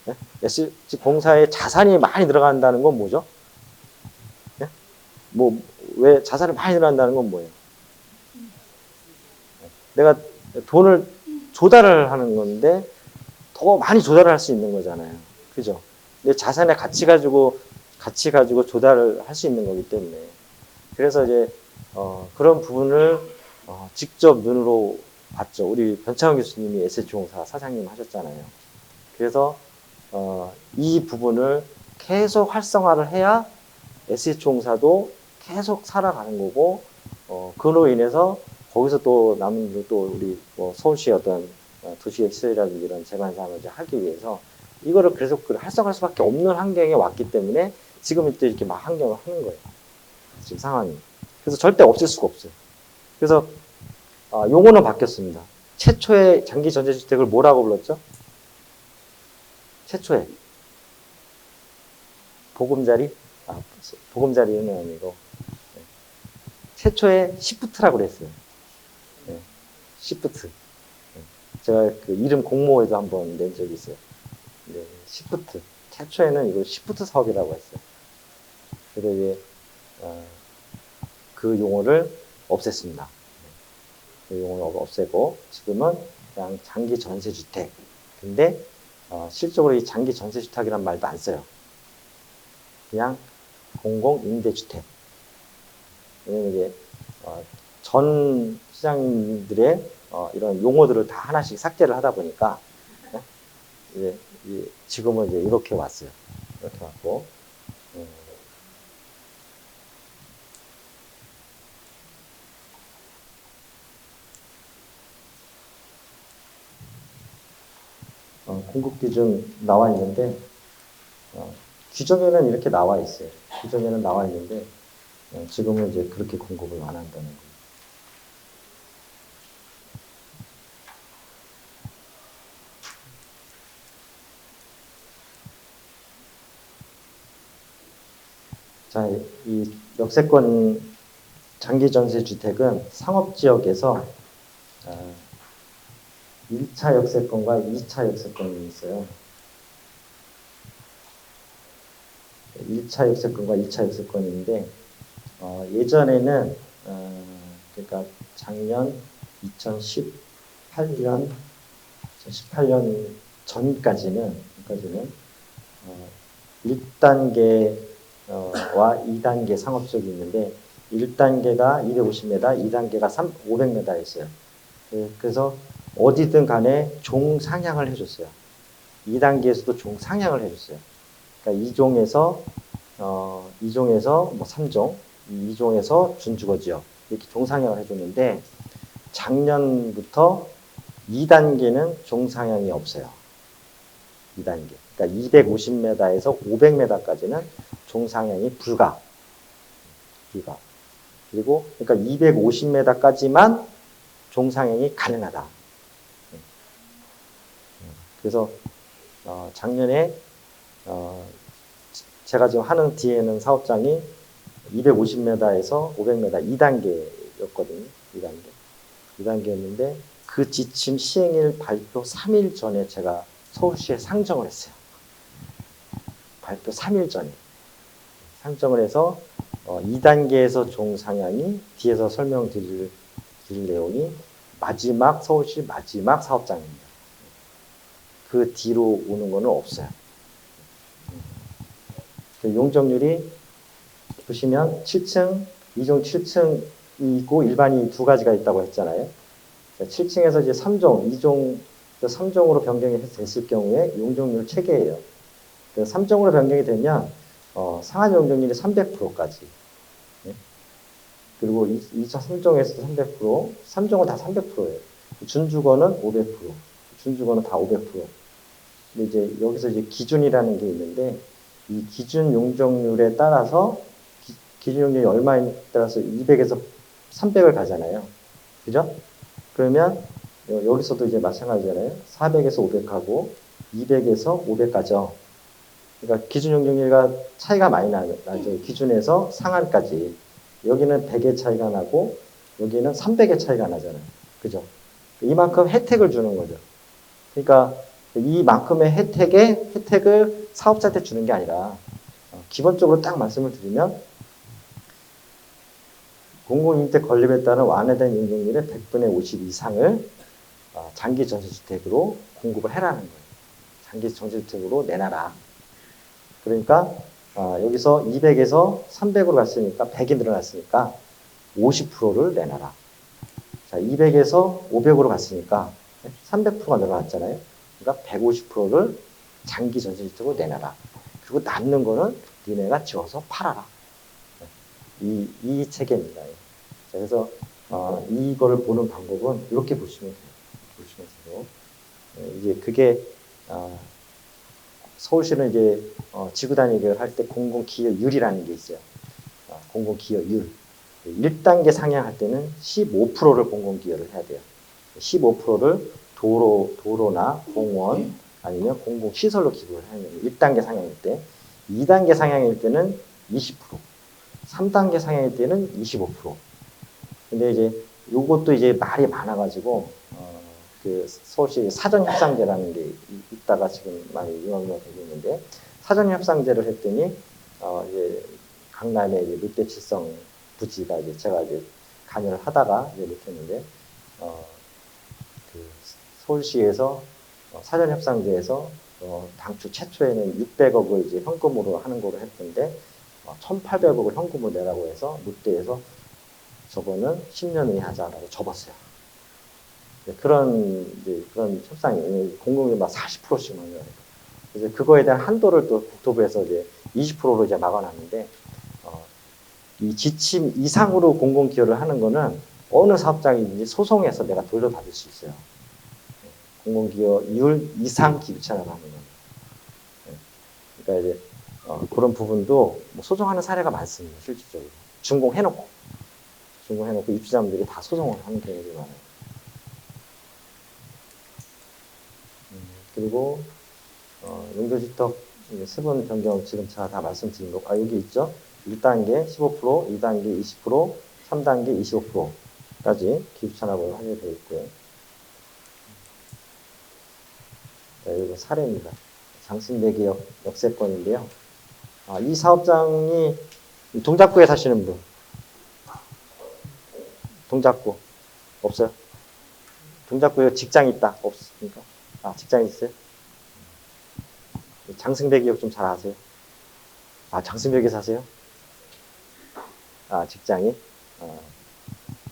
네? SH공사의 자산이 많이 들어간다는 건 뭐죠? 네? 왜 자산이 많이 늘어난다는 건 뭐예요? 내가 돈을 조달을 하는 건데 더 많이 조달을 할 수 있는 거잖아요. 그죠? 근데 자산의 가치 가지고 조달을 할 수 있는 거기 때문에. 그래서 이제, 그런 부분을, 직접 눈으로 봤죠. 우리 변창훈 교수님이 SH공사 사장님 하셨잖아요. 그래서, 이 부분을 계속 활성화를 해야 SH공사도 계속 살아가는 거고, 그로 인해서 거기서 또 남은 또 우리 서울시의 어떤 도시의 시설이라든지 이런 재반 사업을 이제 하기 위해서 이거를 계속 활성화할 수밖에 없는 환경에 왔기 때문에 지금 이렇게 막 환경을 하는 거예요. 지금 상황이. 그래서 절대 없앨 수가 없어요. 그래서 용어는 바뀌었습니다. 최초의 장기 전세주택을 뭐라고 불렀죠? 최초의 보금자리? 보금자리는 아니고 최초의 시프트라고 그랬어요. 네, 시프트. 제가 그 이름 공모에도 한번 낸 적이 있어요. 네, 시프트. 최초에는 이걸 시프트 사업이라고 했어요. 그래서 이제 그 용어를 없앴습니다. 그 용어를 없애고 지금은 그냥 장기 전세주택. 근데 실적으로 이 장기 전세주택이란 말도 안 써요. 그냥 공공임대주택. 왜냐면 이제 전 시장님들의 이런 용어들을 다 하나씩 삭제를 하다 보니까 이제 지금은 이제 이렇게 왔어요. 이렇게 왔고, 공급 기준 나와 있는데, 규정에는 이렇게 나와 있어요. 규정에는 나와 있는데, 지금은 이제 그렇게 공급을 안 한다는 거예요. 자, 이 역세권 장기 전세 주택은 상업지역에서 1차 역세권과 2차 역세권이 있어요. 1차 역세권과 2차 역세권인데 예전에는 그러니까 작년 2018년 전까지는 1단계와 2단계 상업지역이 있는데 1단계가 250m, 2단계가 500m였어요. 그래서 어디든 간에 종 상향을 해줬어요. 2단계에서도 종 상향을 해줬어요. 그러니까 2종에서 뭐 3종, 2종에서 준주거지역 이렇게 종상향을 해줬는데 작년부터 2단계는 종상향이 없어요. 2단계. 그러니까 250m에서 500m까지는 종상향이 불가. 그리고 그러니까 250m까지만 종상향이 가능하다. 그래서 작년에 제가 지금 하는 뒤에는 사업장이 250m에서 500m 2단계였거든요. 2단계였는데 그 지침 시행일 발표 3일 전에 제가 서울시에 상정을 했어요. 발표 3일 전에 상정을 해서 2단계에서 종상향이 뒤에서 설명드릴 내용이 서울시 마지막 사업장입니다. 그 뒤로 오는 거는 없어요. 용적률이 보시면 7층, 2종 7층이 있고 일반이 두 가지가 있다고 했잖아요. 7층에서 이제 3종, 2종, 3종으로 변경이 됐을 경우에 용적률 체계예요. 3종으로 변경이 되면 상한 용적률이 300%까지. 그리고 2차 3종에서도 300%, 3종은 다 300%예요. 준주거는 500%, 준주거는 다 500%. 근데 이제 여기서 이제 기준이라는 게 있는데 이 기준 용적률에 따라서 기준 용적률이 얼마에 따라서 200에서 300을 가잖아요. 그죠? 그러면 여기서도 이제 마찬가지잖아요. 400에서 500하고 200에서 500 가죠. 그러니까 기준 용적률과 차이가 많이 나죠. 기준에서 상한까지. 여기는 100의 차이가 나고 여기는 300의 차이가 나잖아요. 그죠? 이만큼 혜택을 주는 거죠. 그러니까 이만큼의 혜택을 사업자한테 주는 게 아니라 기본적으로 딱 말씀을 드리면 공공임대 건립에 따른 완화된 용적률의 100분의 50 이상을 장기 전세주택으로 공급을 해라는 거예요. 장기 전세주택으로 내놔라. 그러니까 여기서 200에서 300으로 갔으니까 100이 늘어났으니까 50%를 내놔라. 자, 200에서 500으로 갔으니까 300%가 늘어났잖아요. 그러니까 150%를 장기 전세주택으로 내놔라. 그리고 남는 거는 니네가 지어서 팔아라. 이 체계입니다. 자, 그래서 이거를 보는 방법은 이렇게 보시면 돼요. 이제 그게 서울시는 이제 지구단위계획을 할 때 공공기여율이라는 게 있어요. 공공기여율. 1단계 상향할 때는 15%를 공공기여를 해야 돼요. 15%를 도로나 공원 아니면 공공시설로 기부를 하는 거예요. 1단계 상향일 때. 2단계 상향일 때는 20%. 3단계 상향일 때는 25%. 근데 이제 요것도 이제 말이 많아가지고 그 서울시 사전협상제라는 게 있다가 지금 많이 유명되고 있는데 사전협상제를 했더니 이제 강남의 이제 롯데칠성 부지가 이제 제가 이제 관여를 하다가 이제 못했는데 그 서울시에서 사전협상제에서 당초 최초에는 600억을 이제 현금으로 하는 거로 했는데 1,800억을 현금으로 내라고 해서 롯데에서 저거는 10년 이내 하자라고 접었어요. 그런 협상이 공공이 막 40%씩 막 이러니까. 그래서 그거에 대한 한도를 또 국토부에서 이제 20%로 이제 막아놨는데, 이 지침 이상으로 공공 기여를 하는 거는 어느 사업장이든지 소송해서 내가 돌려받을 수 있어요. 공공 기여 이율 이상 기부 찬압을 하는 거예요. 그러니까 이제 그런 부분도 뭐 소송하는 사례가 많습니다. 실질적으로 준공해놓고 입주자분들이 다 소송을 하는 경우가 많아요. 그리고 용도지턱 세분 변경 지금 제가 다 말씀드린 거, 여기 있죠. 1단계 15%, 2단계 20%, 3단계 25%까지 기부 찬압을 하게 되어 있고요. 이거 사례입니다. 장승배기 역세권인데요. 이 사업장이 동작구에 사시는 분, 동작구 없어요? 동작구에 직장 있다 없습니까? 직장 있어요? 장승배기역 좀 잘 아세요? 장승배기 사세요? 직장이?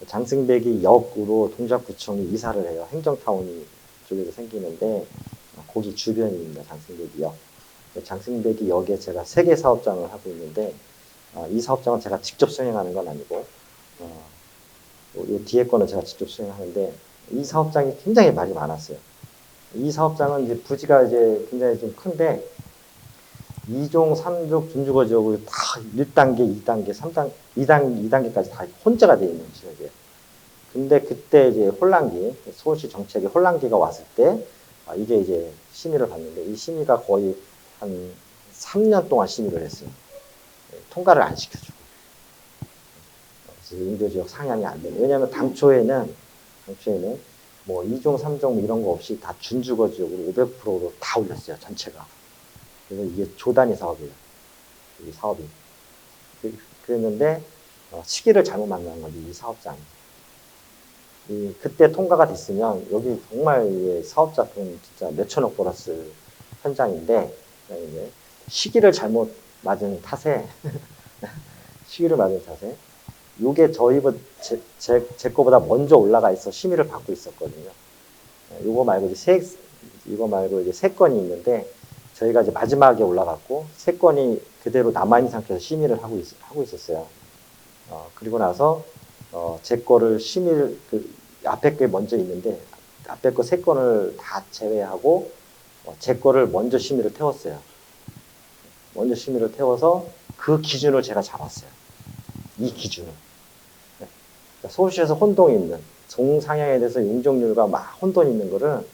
장승배기 역으로 동작구청이 이사를 해요. 행정타운이 쪽에서 생기는데 거기 주변입니다. 장승배기 역. 장승배기 역에 제가 3개 사업장을 하고 있는데 이 사업장은 제가 직접 수행하는 건 아니고 이 뒤에 거는 제가 직접 수행하는데 이 사업장이 굉장히 말이 많았어요. 이 사업장은 이제 부지가 이제 굉장히 좀 큰데 2종, 3종 준주거 지역을 다 1단계, 2단계, 3단계, 2단계까지 다 혼재가 되어 있는 지역이에요. 근데 그때 이제 혼란기, 서울시 정책에 혼란기가 왔을 때 이게 이제 심의를 받는데 이 심의가 거의 한 3년 동안 심의를 했어요. 통과를 안 시켜주고. 그래서 용도지역 상향이 안 되는. 왜냐하면 당초에는 뭐 2종, 3종 이런 거 없이 다 준주거 지역으로 500%로 다 올렸어요. 전체가. 그래서 이게 조단위 사업이에요. 이 사업이. 그랬는데 시기를 잘못 만난 거지, 이 사업장이. 그때 통과가 됐으면 여기 정말 사업자 돈 진짜 몇천억 벌었을 현장인데 이제 시기를 잘못 맞은 탓에 요게 제 거보다 먼저 올라가 있어 심의를 받고 있었거든요. 이거 말고 이제 세 건이 있는데 저희가 이제 마지막에 올라갔고 3건이 그대로 남아있는 상태에서 심의를 하고 있었어요. 그리고 나서 제 거를 심의를 앞에 게 먼저 있는데 앞에 거 3건을 다 제외하고 제 거를 먼저 심의를 태웠어요. 먼저 심의를 태워서 그 기준을 제가 잡았어요. 이 기준을. 그러니까 서울시에서 혼동이 있는 정상향에 대해서 용적률과 막 혼돈이 있는 거를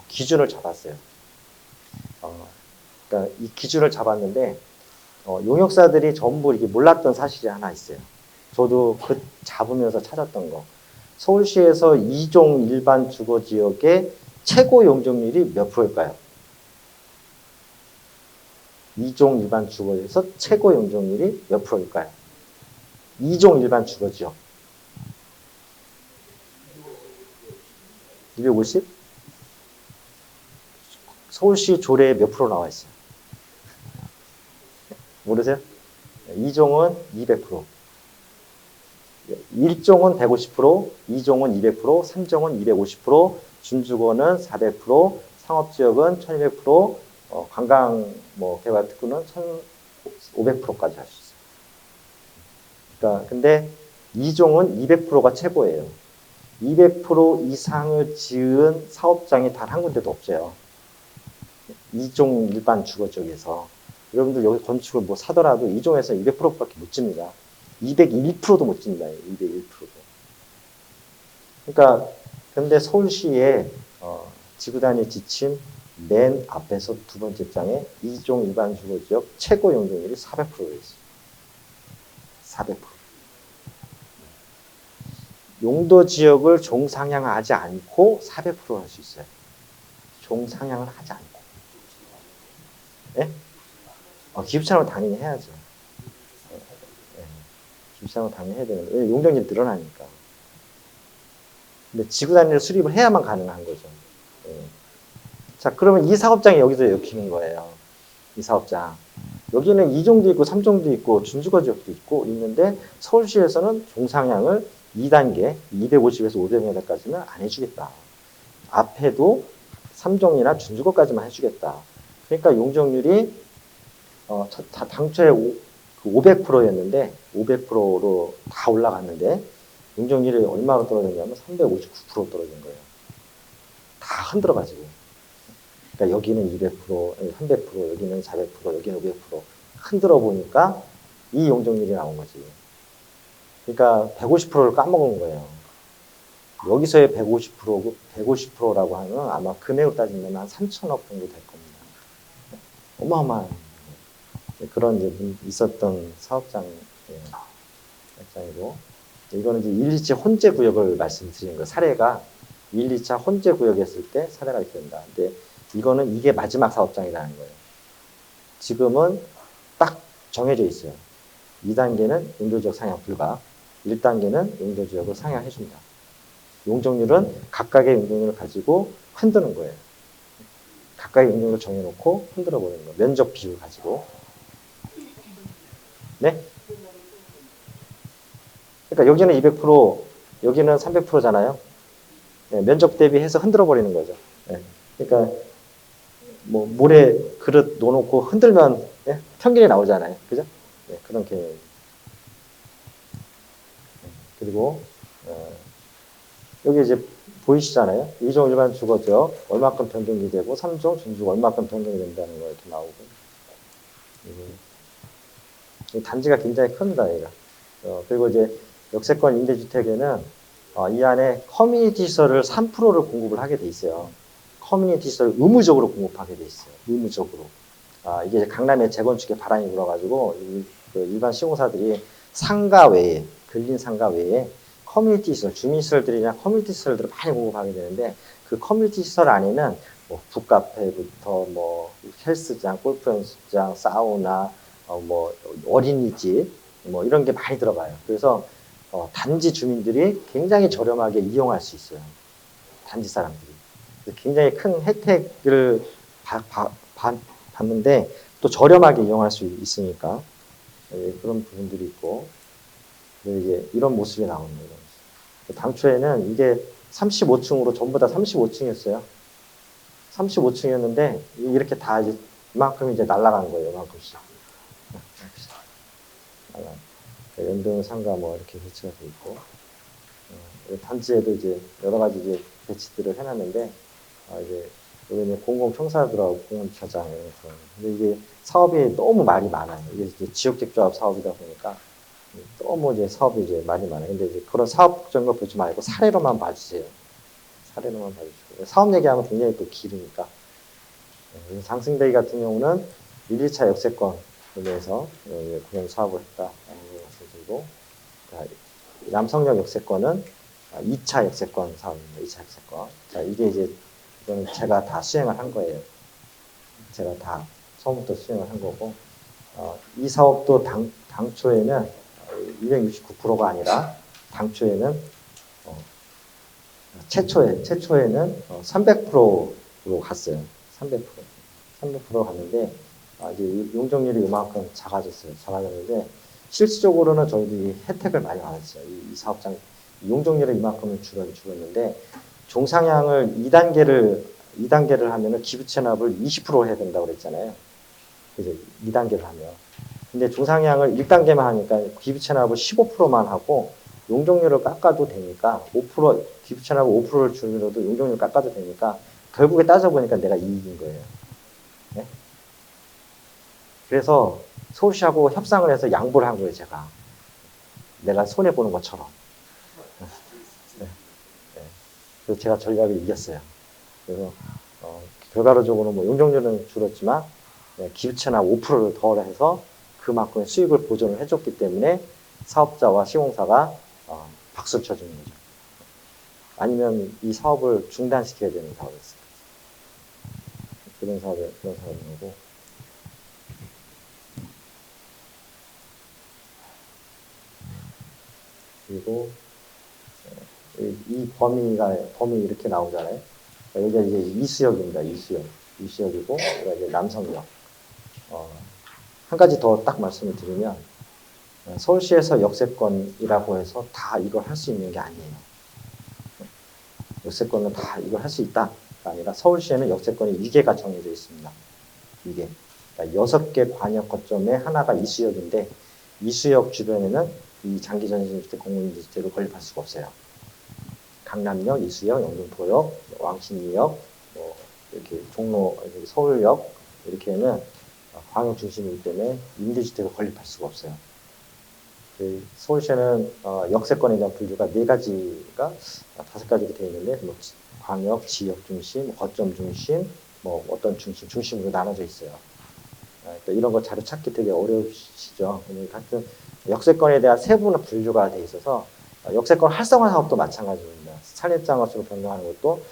기준을 잡았어요. 그러니까 이 기준을 잡았는데 용역사들이 전부 이게 몰랐던 사실이 하나 있어요. 저도 잡으면서 찾았던 거. 서울시에서 2종 일반 주거지역의 최고 용적률이 몇 프로일까요? 2종 일반 주거지역에서 최고 용적률이 몇 프로일까요? 2종 일반 주거지역. 250? 서울시 조례에 몇 프로 나와 있어요? 모르세요? 2종은 200%. 1종은 150%, 2종은 200%, 3종은 250%, 준주거는 400%, 상업지역은 1200%, 관광 개발 특구는 1500%까지 할 수 있어요. 그러니까 근데 2종은 200%가 최고예요. 200% 이상을 지은 사업장이 단 한 군데도 없어요. 2종 일반 주거지역에서. 여러분들 여기 건축을 사더라도 2종에서 200%밖에 못 집니다. 201%도 못 집니다. 201%도. 그러니까 근데 서울시의 지구단위 지침 맨 앞에서 두 번째 장에 2종 일반 주거지역 최고 용적률이 400%가 있어요. 400%. 용도 지역을 종상향하지 않고 400% 할 수 있어요. 종상향을 하지 않고. 예? 기부찬압은 당연히 해야죠. 기부찬압은 당연히 해야 되는 거예요. 용적률이 늘어나니까. 근데 지구단위를 수립을 해야만 가능한 거죠. 자, 그러면 이 사업장이 여기서 엮이는 거예요. 이 사업장. 여기는 2종도 있고 3종도 있고 준주거 지역도 있고 있는데 서울시에서는 종상향을 2단계 250에서 500m까지는 안 해주겠다. 앞에도 3종이나 준주거까지만 해주겠다. 그러니까 용적률이 당초에 500%였는데 500%로 다 올라갔는데 용적률이 얼마로 떨어졌냐면 359% 떨어진 거예요. 다 흔들어가지고. 그러니까 여기는 200%, 300%, 여기는 400%, 여기는 500% 흔들어 보니까 이 용적률이 나온 거지. 그러니까 150%를 까먹은 거예요. 여기서의 150%라고 하면 아마 금액으로 따지면 한 3천억 정도 될 겁니다. 어마어마한 그런 이제 있었던 사업장이고, 이거는 이제 1, 2차 혼재 구역을 말씀드리는 거예요. 사례가 1, 2차 혼재 구역이었을 때 사례가 있게 된다. 근데 이거는 이게 마지막 사업장이라는 거예요. 지금은 딱 정해져 있어요. 2단계는 용도지역 상향 불가, 1단계는 용도지역을 상향해준다. 용적률은 각각의 용적률을 가지고 흔드는 거예요. 각각의 용적률을 정해놓고 흔들어 버리는 거예요. 면적 비율 가지고. 네? 그러니까 여기는 200%, 여기는 300%잖아요. 네, 면적 대비해서 흔들어 버리는 거죠. 네. 그러니까 뭐 모래 그릇 놓아놓고 흔들면 네? 평균이 나오잖아요. 그죠? 네, 그런 개념. 네. 그리고 여기 이제 보이시잖아요. 2종 일반 주거지역 얼마큼 변경이 되고 3종 준주거 얼마큼 변경이 된다는 거 이렇게 나오고. 단지가 굉장히 큽니다. 얘가. 그리고 이제 역세권 임대주택에는 이 안에 커뮤니티 시설을 3%를 공급을 하게 돼 있어요. 커뮤니티 시설을 의무적으로 공급하게 돼 있어요. 의무적으로. 이게 강남의 재건축에 바람이 불어가지고 그 일반 시공사들이 상가 외에, 근린 상가 외에 커뮤니티 시설, 주민시설들이나 커뮤니티 시설들을 많이 공급하게 되는데 그 커뮤니티 시설 안에는 뭐 북카페부터 뭐 헬스장, 골프 연습장, 사우나, 뭐 어린이집 뭐 이런 게 많이 들어가요. 그래서 단지 주민들이 굉장히 저렴하게 이용할 수 있어요. 단지 사람들이. 굉장히 큰 혜택을 받는데 또 저렴하게 이용할 수 있으니까 그런 부분들이 있고 이제 이런 모습이 나오는 거예요. 당초에는 이게 35층으로 전부 다 35층이었어요. 35층이었는데 이렇게 다 이제 이만큼 이제 날아간 거예요. 이만큼씩. 연등 상가 뭐 이렇게 배치가 돼 있고 단지에도 이제 여러 가지 이제 배치들을 해놨는데 이제 여기는 공공청사들하고 공원주차장 이런 근데 이게 사업이 너무 말이 많아요. 이게 이제 지역택조합 사업이다 보니까 너무 이제 사업이 이제 말이 많아요. 근데 이제 그런 사업적인 거 보지 말고 사례로만 봐주세요. 사례로만 봐주시고 사업 얘기하면 굉장히 또 길으니까 장승대기 같은 경우는 1, 2차 역세권 에서 그런 사업을 했다라는 걸 말씀드리고 남성역 역세권은 2차 역세권 사업입니다. 2차 역세권. 자, 이게 이제 이거는 제가 다 수행을 한 거예요. 제가 다 처음부터 수행을 한 거고 이 사업도 당초에는 269%가 아니라 당초에는 최초에는 300%로 갔어요. 300% 갔는데 이제 용적률이 이만큼 작아졌는데 실질적으로는 저희들이 혜택을 많이 받았어요. 이 사업장 용적률이 이만큼은 줄었는데 종상향을 2단계를 하면은 기부 체납을 20% 해야 된다고 그랬잖아요. 그래서 2단계를 하면. 근데 종상향을 1단계만 하니까 기부 체납을 15%만 하고 용적률을 깎아도 되니까 5% 기부 체납을 5%를 줄여도 용적률을 깎아도 되니까 결국에 따져보니까 내가 이익인 거예요. 네? 그래서 서울시하고 협상을 해서 양보를 한 거예요, 제가. 내가 손해보는 것처럼. 네. 네. 그래서 제가 전략을 이겼어요. 그래서, 결과적으로 뭐 용적률은 줄었지만, 기부채나 5%를 더 해서 그만큼의 수익을 보존을 해줬기 때문에 사업자와 시공사가 박수를 쳐주는 거죠. 아니면 이 사업을 중단시켜야 되는 사업이었어요. 그런 사업인 거고. 그리고 이 범위 이렇게 나오잖아요. 여기가 이제 이수역입니다. 이수역이고 여기가 이제 남성역. 한 가지 더 딱 말씀을 드리면 서울시에서 역세권이라고 해서 다 이걸 할 수 있는 게 아니에요. 역세권은 다 이걸 할 수 있다가 아니라 서울시에는 역세권이 2개가 정해져 있습니다. 2개. 그러니까 6개 관역 거점에 하나가 이수역인데 이수역 주변에는 이 장기전시주택 공공임대주택을 건립할 수가 없어요. 강남역, 이수역, 영등포역, 왕십리역, 뭐 이렇게 종로, 서울역 이렇게는 광역 중심이기 때문에 임대주택을 건립할 수가 없어요. 서울시에는 역세권에 대한 분류가 4가지가 5가지로 되어 있는데 뭐 광역, 지역 중심, 거점 중심, 뭐 어떤 중심으로 나눠져 있어요. 그러니까 이런 거 자료 찾기 되게 어려우시죠. 하여튼 역세권에 대한 세부는 분류가 돼 있어서 역세권 활성화 사업도 마찬가지입니다. 산립장학으로 변경하는 것도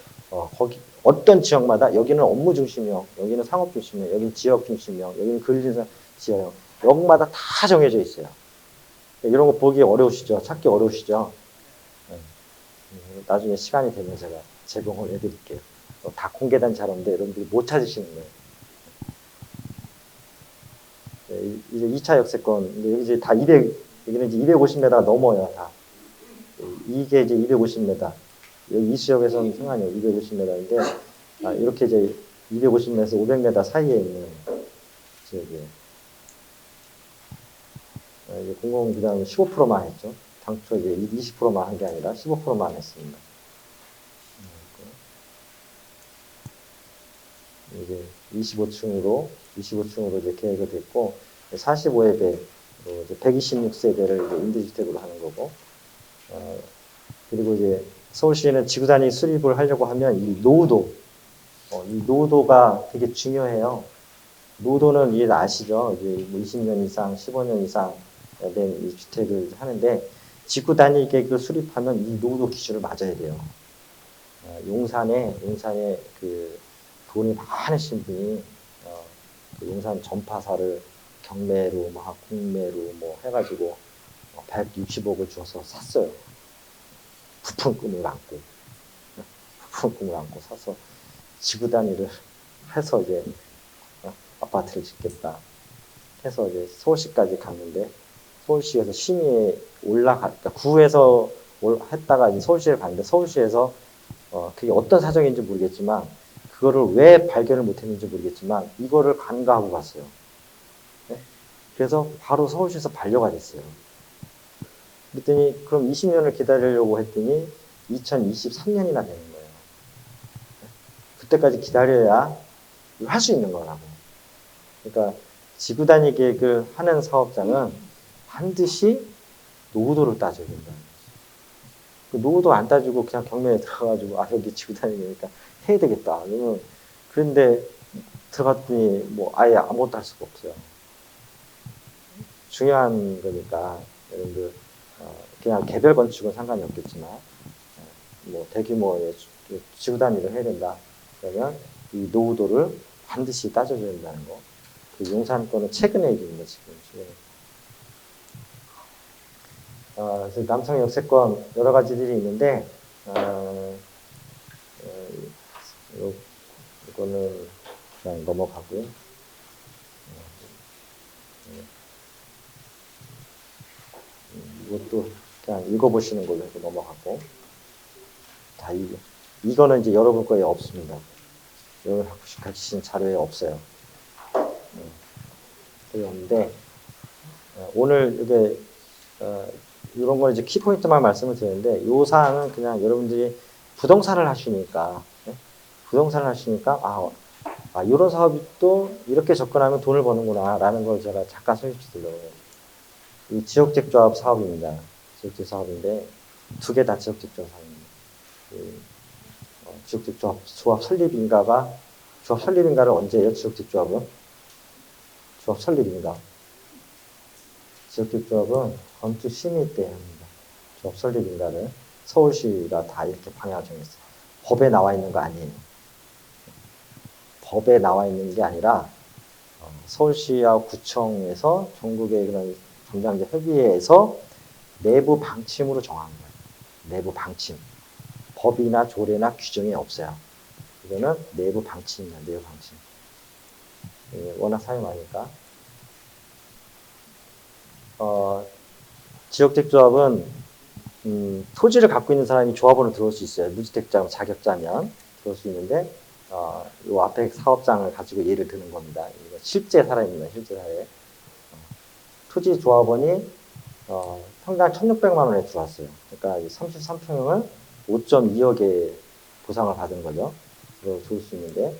거기 어떤 지역마다 여기는 업무 중심형, 여기는 상업 중심형, 여기는 지역 중심형, 여기는 근린상 지역형, 역마다 다 정해져 있어요. 이런 거 보기 어려우시죠? 찾기 어려우시죠? 나중에 시간이 되면 제가 제공을 해드릴게요. 다 공개된 자료인데 여러분들이 못 찾으시는 거예요. 이제 2차 역세권, 여기 이제 다 여기는 이제 250m 넘어요, 다. 이게 이제 250m. 여기 이수역에서는 상관이에요. 250m인데, 이렇게 이제 250m에서 500m 사이에 있는 지역이에요. 이제 공공부담은 15%만 했죠. 당초 이제 20%만 한 게 아니라 15%만 했습니다. 이제 25층으로 이제 계획이 됐고, 45회배, 이제 126세대를 이제 임대주택으로 하는 거고, 그리고 이제 서울시는 지구 단위 수립을 하려고 하면 이 노후도가 되게 중요해요. 노후도는 이제 아시죠? 이제 20년 이상, 15년 이상 된 이 주택을 하는데, 지구 단위 계획을 수립하면 이 노후도 기준을 맞아야 돼요. 용산에 그 돈이 많으신 분이 그 용산 전파사를 경매로 막 공매로 뭐 해가지고 160억을 주어서 샀어요. 부푼 꿈을 안고 사서 지구 단위를 해서 이제 아파트를 짓겠다 해서 이제 서울시까지 갔는데, 서울시에서 심의에 그러니까 구에서 했다가 이제 서울시를 갔는데, 서울시에서 그게 어떤 사정인지 모르겠지만 그거를 왜 발견을 못했는지 모르겠지만 이거를 간과하고 갔어요. 네? 그래서 바로 서울시에서 반려가 됐어요. 그랬더니 그럼 20년을 기다리려고 했더니 2023년이나 되는 거예요. 그때까지 기다려야 할 수 있는 거라고. 그러니까 지구 단위 계획을 하는 사업장은 반드시 노후도를 따져야 된다는 거죠. 그 노후도 안 따지고 그냥 경매에 들어가가지고 여기 지구 단위 계획이니까 해야 되겠다. 그런데 들어갔더니 뭐 아예 아무것도 할 수가 없어요. 중요한 거니까 여러분들 그냥 개별 건축은 상관이 없겠지만 뭐 대규모의 지구 단위를 해야 된다. 그러면 이 노후도를 반드시 따져줘야 된다는 거. 그 용산 거는 최근에 얘기입니다. 지금. 그래서 남성 역세권 여러 가지들이 있는데 이거는 그냥 넘어가고요. 이것도 그냥 읽어보시는 걸로 해서 넘어가고, 다 이거는 이제 여러분 거에 없습니다. 여러분 가지신 자료에 없어요. 그게 없는데 오늘 이게 이런 건 이제 키포인트만 말씀을 드리는데, 이 사항은 그냥 여러분들이 부동산을 하시니까 이런 사업이 또 이렇게 접근하면 돈을 버는구나 라는 걸 제가 잠깐 설명해 드리려고요. 이 지역택조합 사업입니다. 지역택 사업인데 2개 다 지역택조합 사업입니다. 지역택조합 설립인가를 언제 해요? 지역택조합은? 조합 설립인가? 지역택조합은 건축 심의 때 합니다. 조합 설립인가를 서울시가 다 이렇게 방향을 정했어요. 법에 나와 있는 거 아니에요. 법에 나와 있는 게 아니라 서울시와 구청에서 전국의 그런 중장제 협의회에서 내부 방침으로 정한 거예요. 내부 방침. 법이나 조례나 규정이 없어요. 이거는 내부 방침입니다. 내부 방침. 워낙 사용하니까. 지역택조합은 토지를 갖고 있는 사람이 조합원으로 들어올 수 있어요. 무주택자 자격자면 들어올 수 있는데 이 앞에 사업장을 가지고 예를 드는 겁니다. 이거 실제 사례입니다. 실제 사례. 토지 조합원이 평당 1,600만 원에 들어왔어요. 그러니까 33평을 5.2억에 보상을 받은 거죠. 그걸 좋을 수 있는데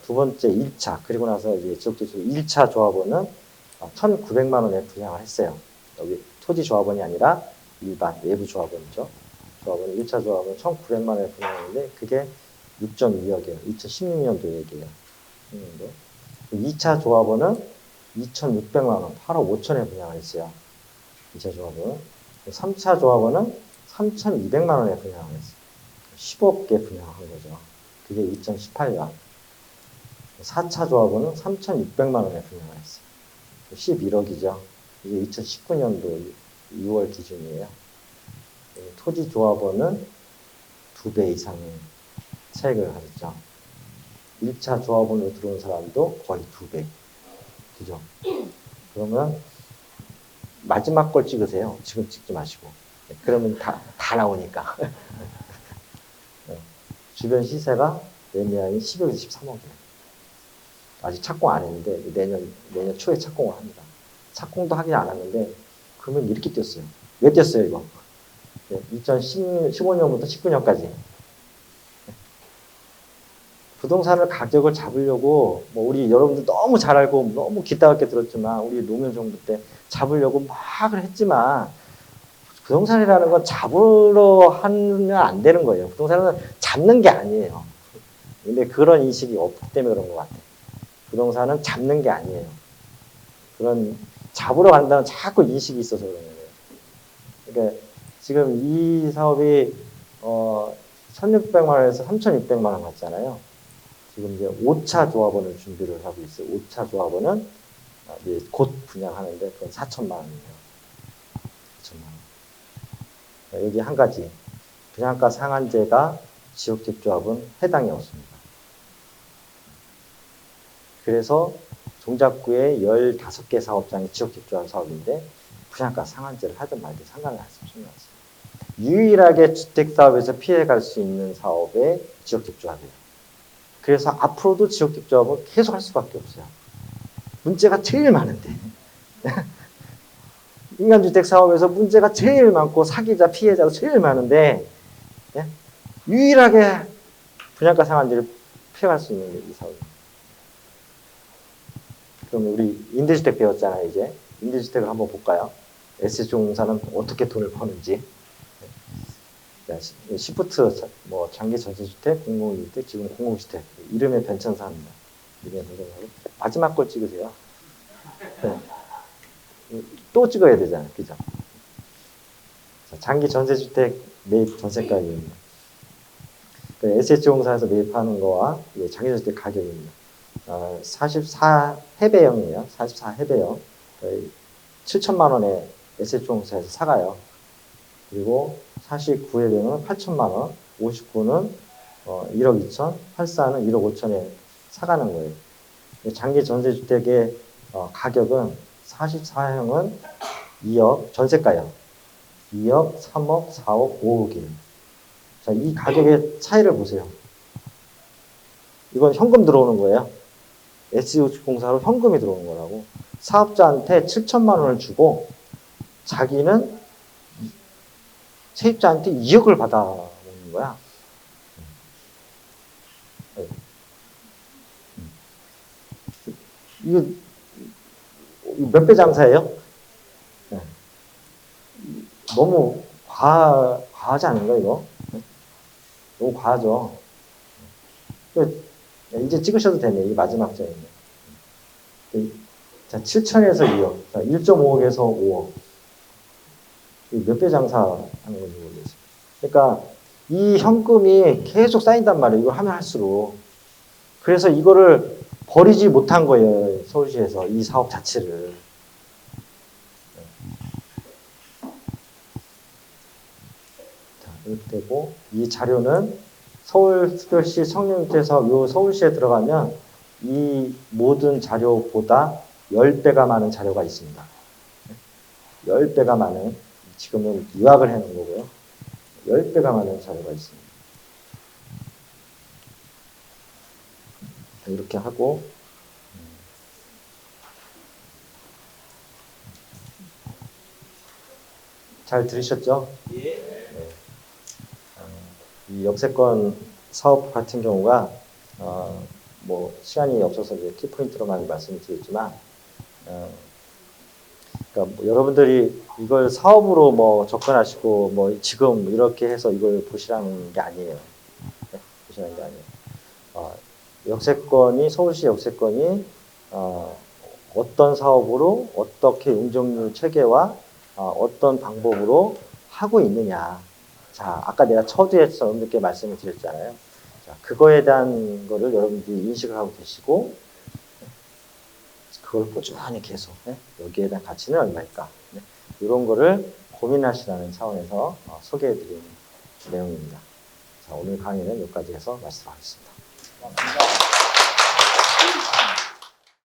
두 번째 1차 그리고 나서 이제 지역택조 1차 조합원은 1,900만 원에 분양을 했어요. 여기 토지 조합원이 아니라 일반 외부 조합원이죠. 조합원 1차 조합은 1,900만 원에 분양했는데 그게 6.2억이에요. 2016년도 얘기예요. 2차 조합원은 2,600만 원, 8억 5천에 분양을 했어요. 2차 조합은. 3차 조합원은 3,200만 원에 분양을 했어요. 15개 분양한 거죠. 그게 2018년. 4차 조합원은 3,600만 원에 분양을 했어요. 11억이죠. 이게 2019년도 6월 기준이에요. 토지 조합원은 2배 이상의 차익을 가졌죠. 1차 조합원으로 들어온 사람도 거의 2배. 그죠? 그러면 마지막 걸 찍으세요. 지금 찍지 마시고. 그러면 다 나오니까. 주변 시세가 매매하니 10억에서 13억이에요. 아직 착공 안 했는데 내년 초에 착공을 합니다. 착공도 하긴 안 하는데 그러면 이렇게 뛰었어요. 왜 뛰었어요 이거? 2015년부터 19년까지 부동산을 가격을 잡으려고 뭐 우리 여러분들 너무 잘 알고 너무 기다랗게 들었지만 우리 노무현 정부 때 잡으려고 막 했지만 부동산이라는 건 잡으러 하면 안 되는 거예요. 부동산은 잡는 게 아니에요. 근데 그런 인식이 없기 때문에 그런 것 같아요. 부동산은 잡는 게 아니에요. 그런 잡으러 간다는 자꾸 인식이 있어서 그런 거예요. 그러니까 지금 이 사업이 1,600만 원에서 3,600만 원 같잖아요. 지금 이제 5차 조합원을 준비를 하고 있어요. 5차 조합원은 이제 곧 분양하는데 그건 4천만 원이에요. 4천만 원. 여기 한 가지 분양가 상한제가 지역택조합은 해당이 없습니다. 그래서 동작구에 15개 사업장이 지역택조합 사업인데 분양가 상한제를 하든 말든 상관이 없습니다. 유일하게 주택사업에서 피해갈 수 있는 사업의 지역택조합이에요. 그래서 앞으로도 지역택조합은 계속 할 수밖에 없어요. 문제가 제일 많은데 인간주택 사업에서 문제가 제일 많고 사기자 피해자도 제일 많은데 유일하게 분양가 상한제를 피해갈 수 있는 게 이 사업입니다. 그럼 우리 임대주택 배웠잖아요. 이제 임대주택을 한번 볼까요? S주공사는 어떻게 돈을 버는지. 시프트, 뭐 장기 전세주택, 공공주택, 지금 공공주택 이름의 변천사입니다. 이름의 변천사고 마지막 걸 찍으세요. 네. 또 찍어야 되잖아요, 그죠? 장기 전세주택 매입 전세가격입니다. S주공사에서 매입하는 거와 장기 전세주택 가격입니다. 44해배형이에요. 44해배형. 7천만 원에 S주공사에서 사가요. 그리고 49회배는 8천만 원, 59는 1억 2천, 84는 1억 5천에 사가는 거예요. 장기 전세주택의 가격은 44형은 2억, 전세가요. 2억, 3억, 4억, 5억이에요. 자, 이 가격의 차이를 보세요. 이건 현금 들어오는 거예요. S주공사로 현금이 들어오는 거라고. 사업자한테 7천만 원을 주고 자기는 세입자한테 2억을 받아오는 거야. 이거 몇 배 장사예요? 너무 과하지 않은가 이거? 너무 과하죠. 이제 찍으셔도 되네. 이 마지막 장이네. 자, 7천에서 2억. 자, 1.5억에서 5억. 몇 배 장사하는 건지 모르겠어요. 그러니까 이 현금이 계속 쌓인단 말이에요. 이걸 하면 할수록. 그래서 이거를 버리지 못한 거예요. 서울시에서 이 사업 자체를. 자, 이렇게 되고 이 자료는 서울특별시 청년주택사업 요 서울시에 들어가면 이 모든 자료보다 10배가 많은 자료가 있습니다. 10배가 많은, 지금은 유학을 해놓은 거고요. 10배가 많은 자료가 있습니다. 이렇게 하고, 잘 들으셨죠? 네. 이 역세권 사업 같은 경우가 뭐 시간이 없어서 이제 키포인트로만 말씀을 드렸지만, 그러니까 뭐 여러분들이 이걸 사업으로 뭐 접근하시고 뭐 지금 이렇게 해서 이걸 보시라는 게 아니에요. 네, 보시라는 게 아니에요. 역세권이, 서울시 역세권이 어떤 사업으로 어떻게 용적률 체계와 어떤 방법으로 하고 있느냐. 자, 아까 내가 서두에서 여러분들께 말씀을 드렸잖아요. 자, 그거에 대한 거를 여러분들이 인식을 하고 계시고, 그걸 꾸준히 계속, 네? 여기에 대한 가치는 얼마일까? 네? 이런 거를 고민하시라는 차원에서 소개해드리는 내용입니다. 자, 오늘 강의는 여기까지 해서 마치도록 하겠습니다.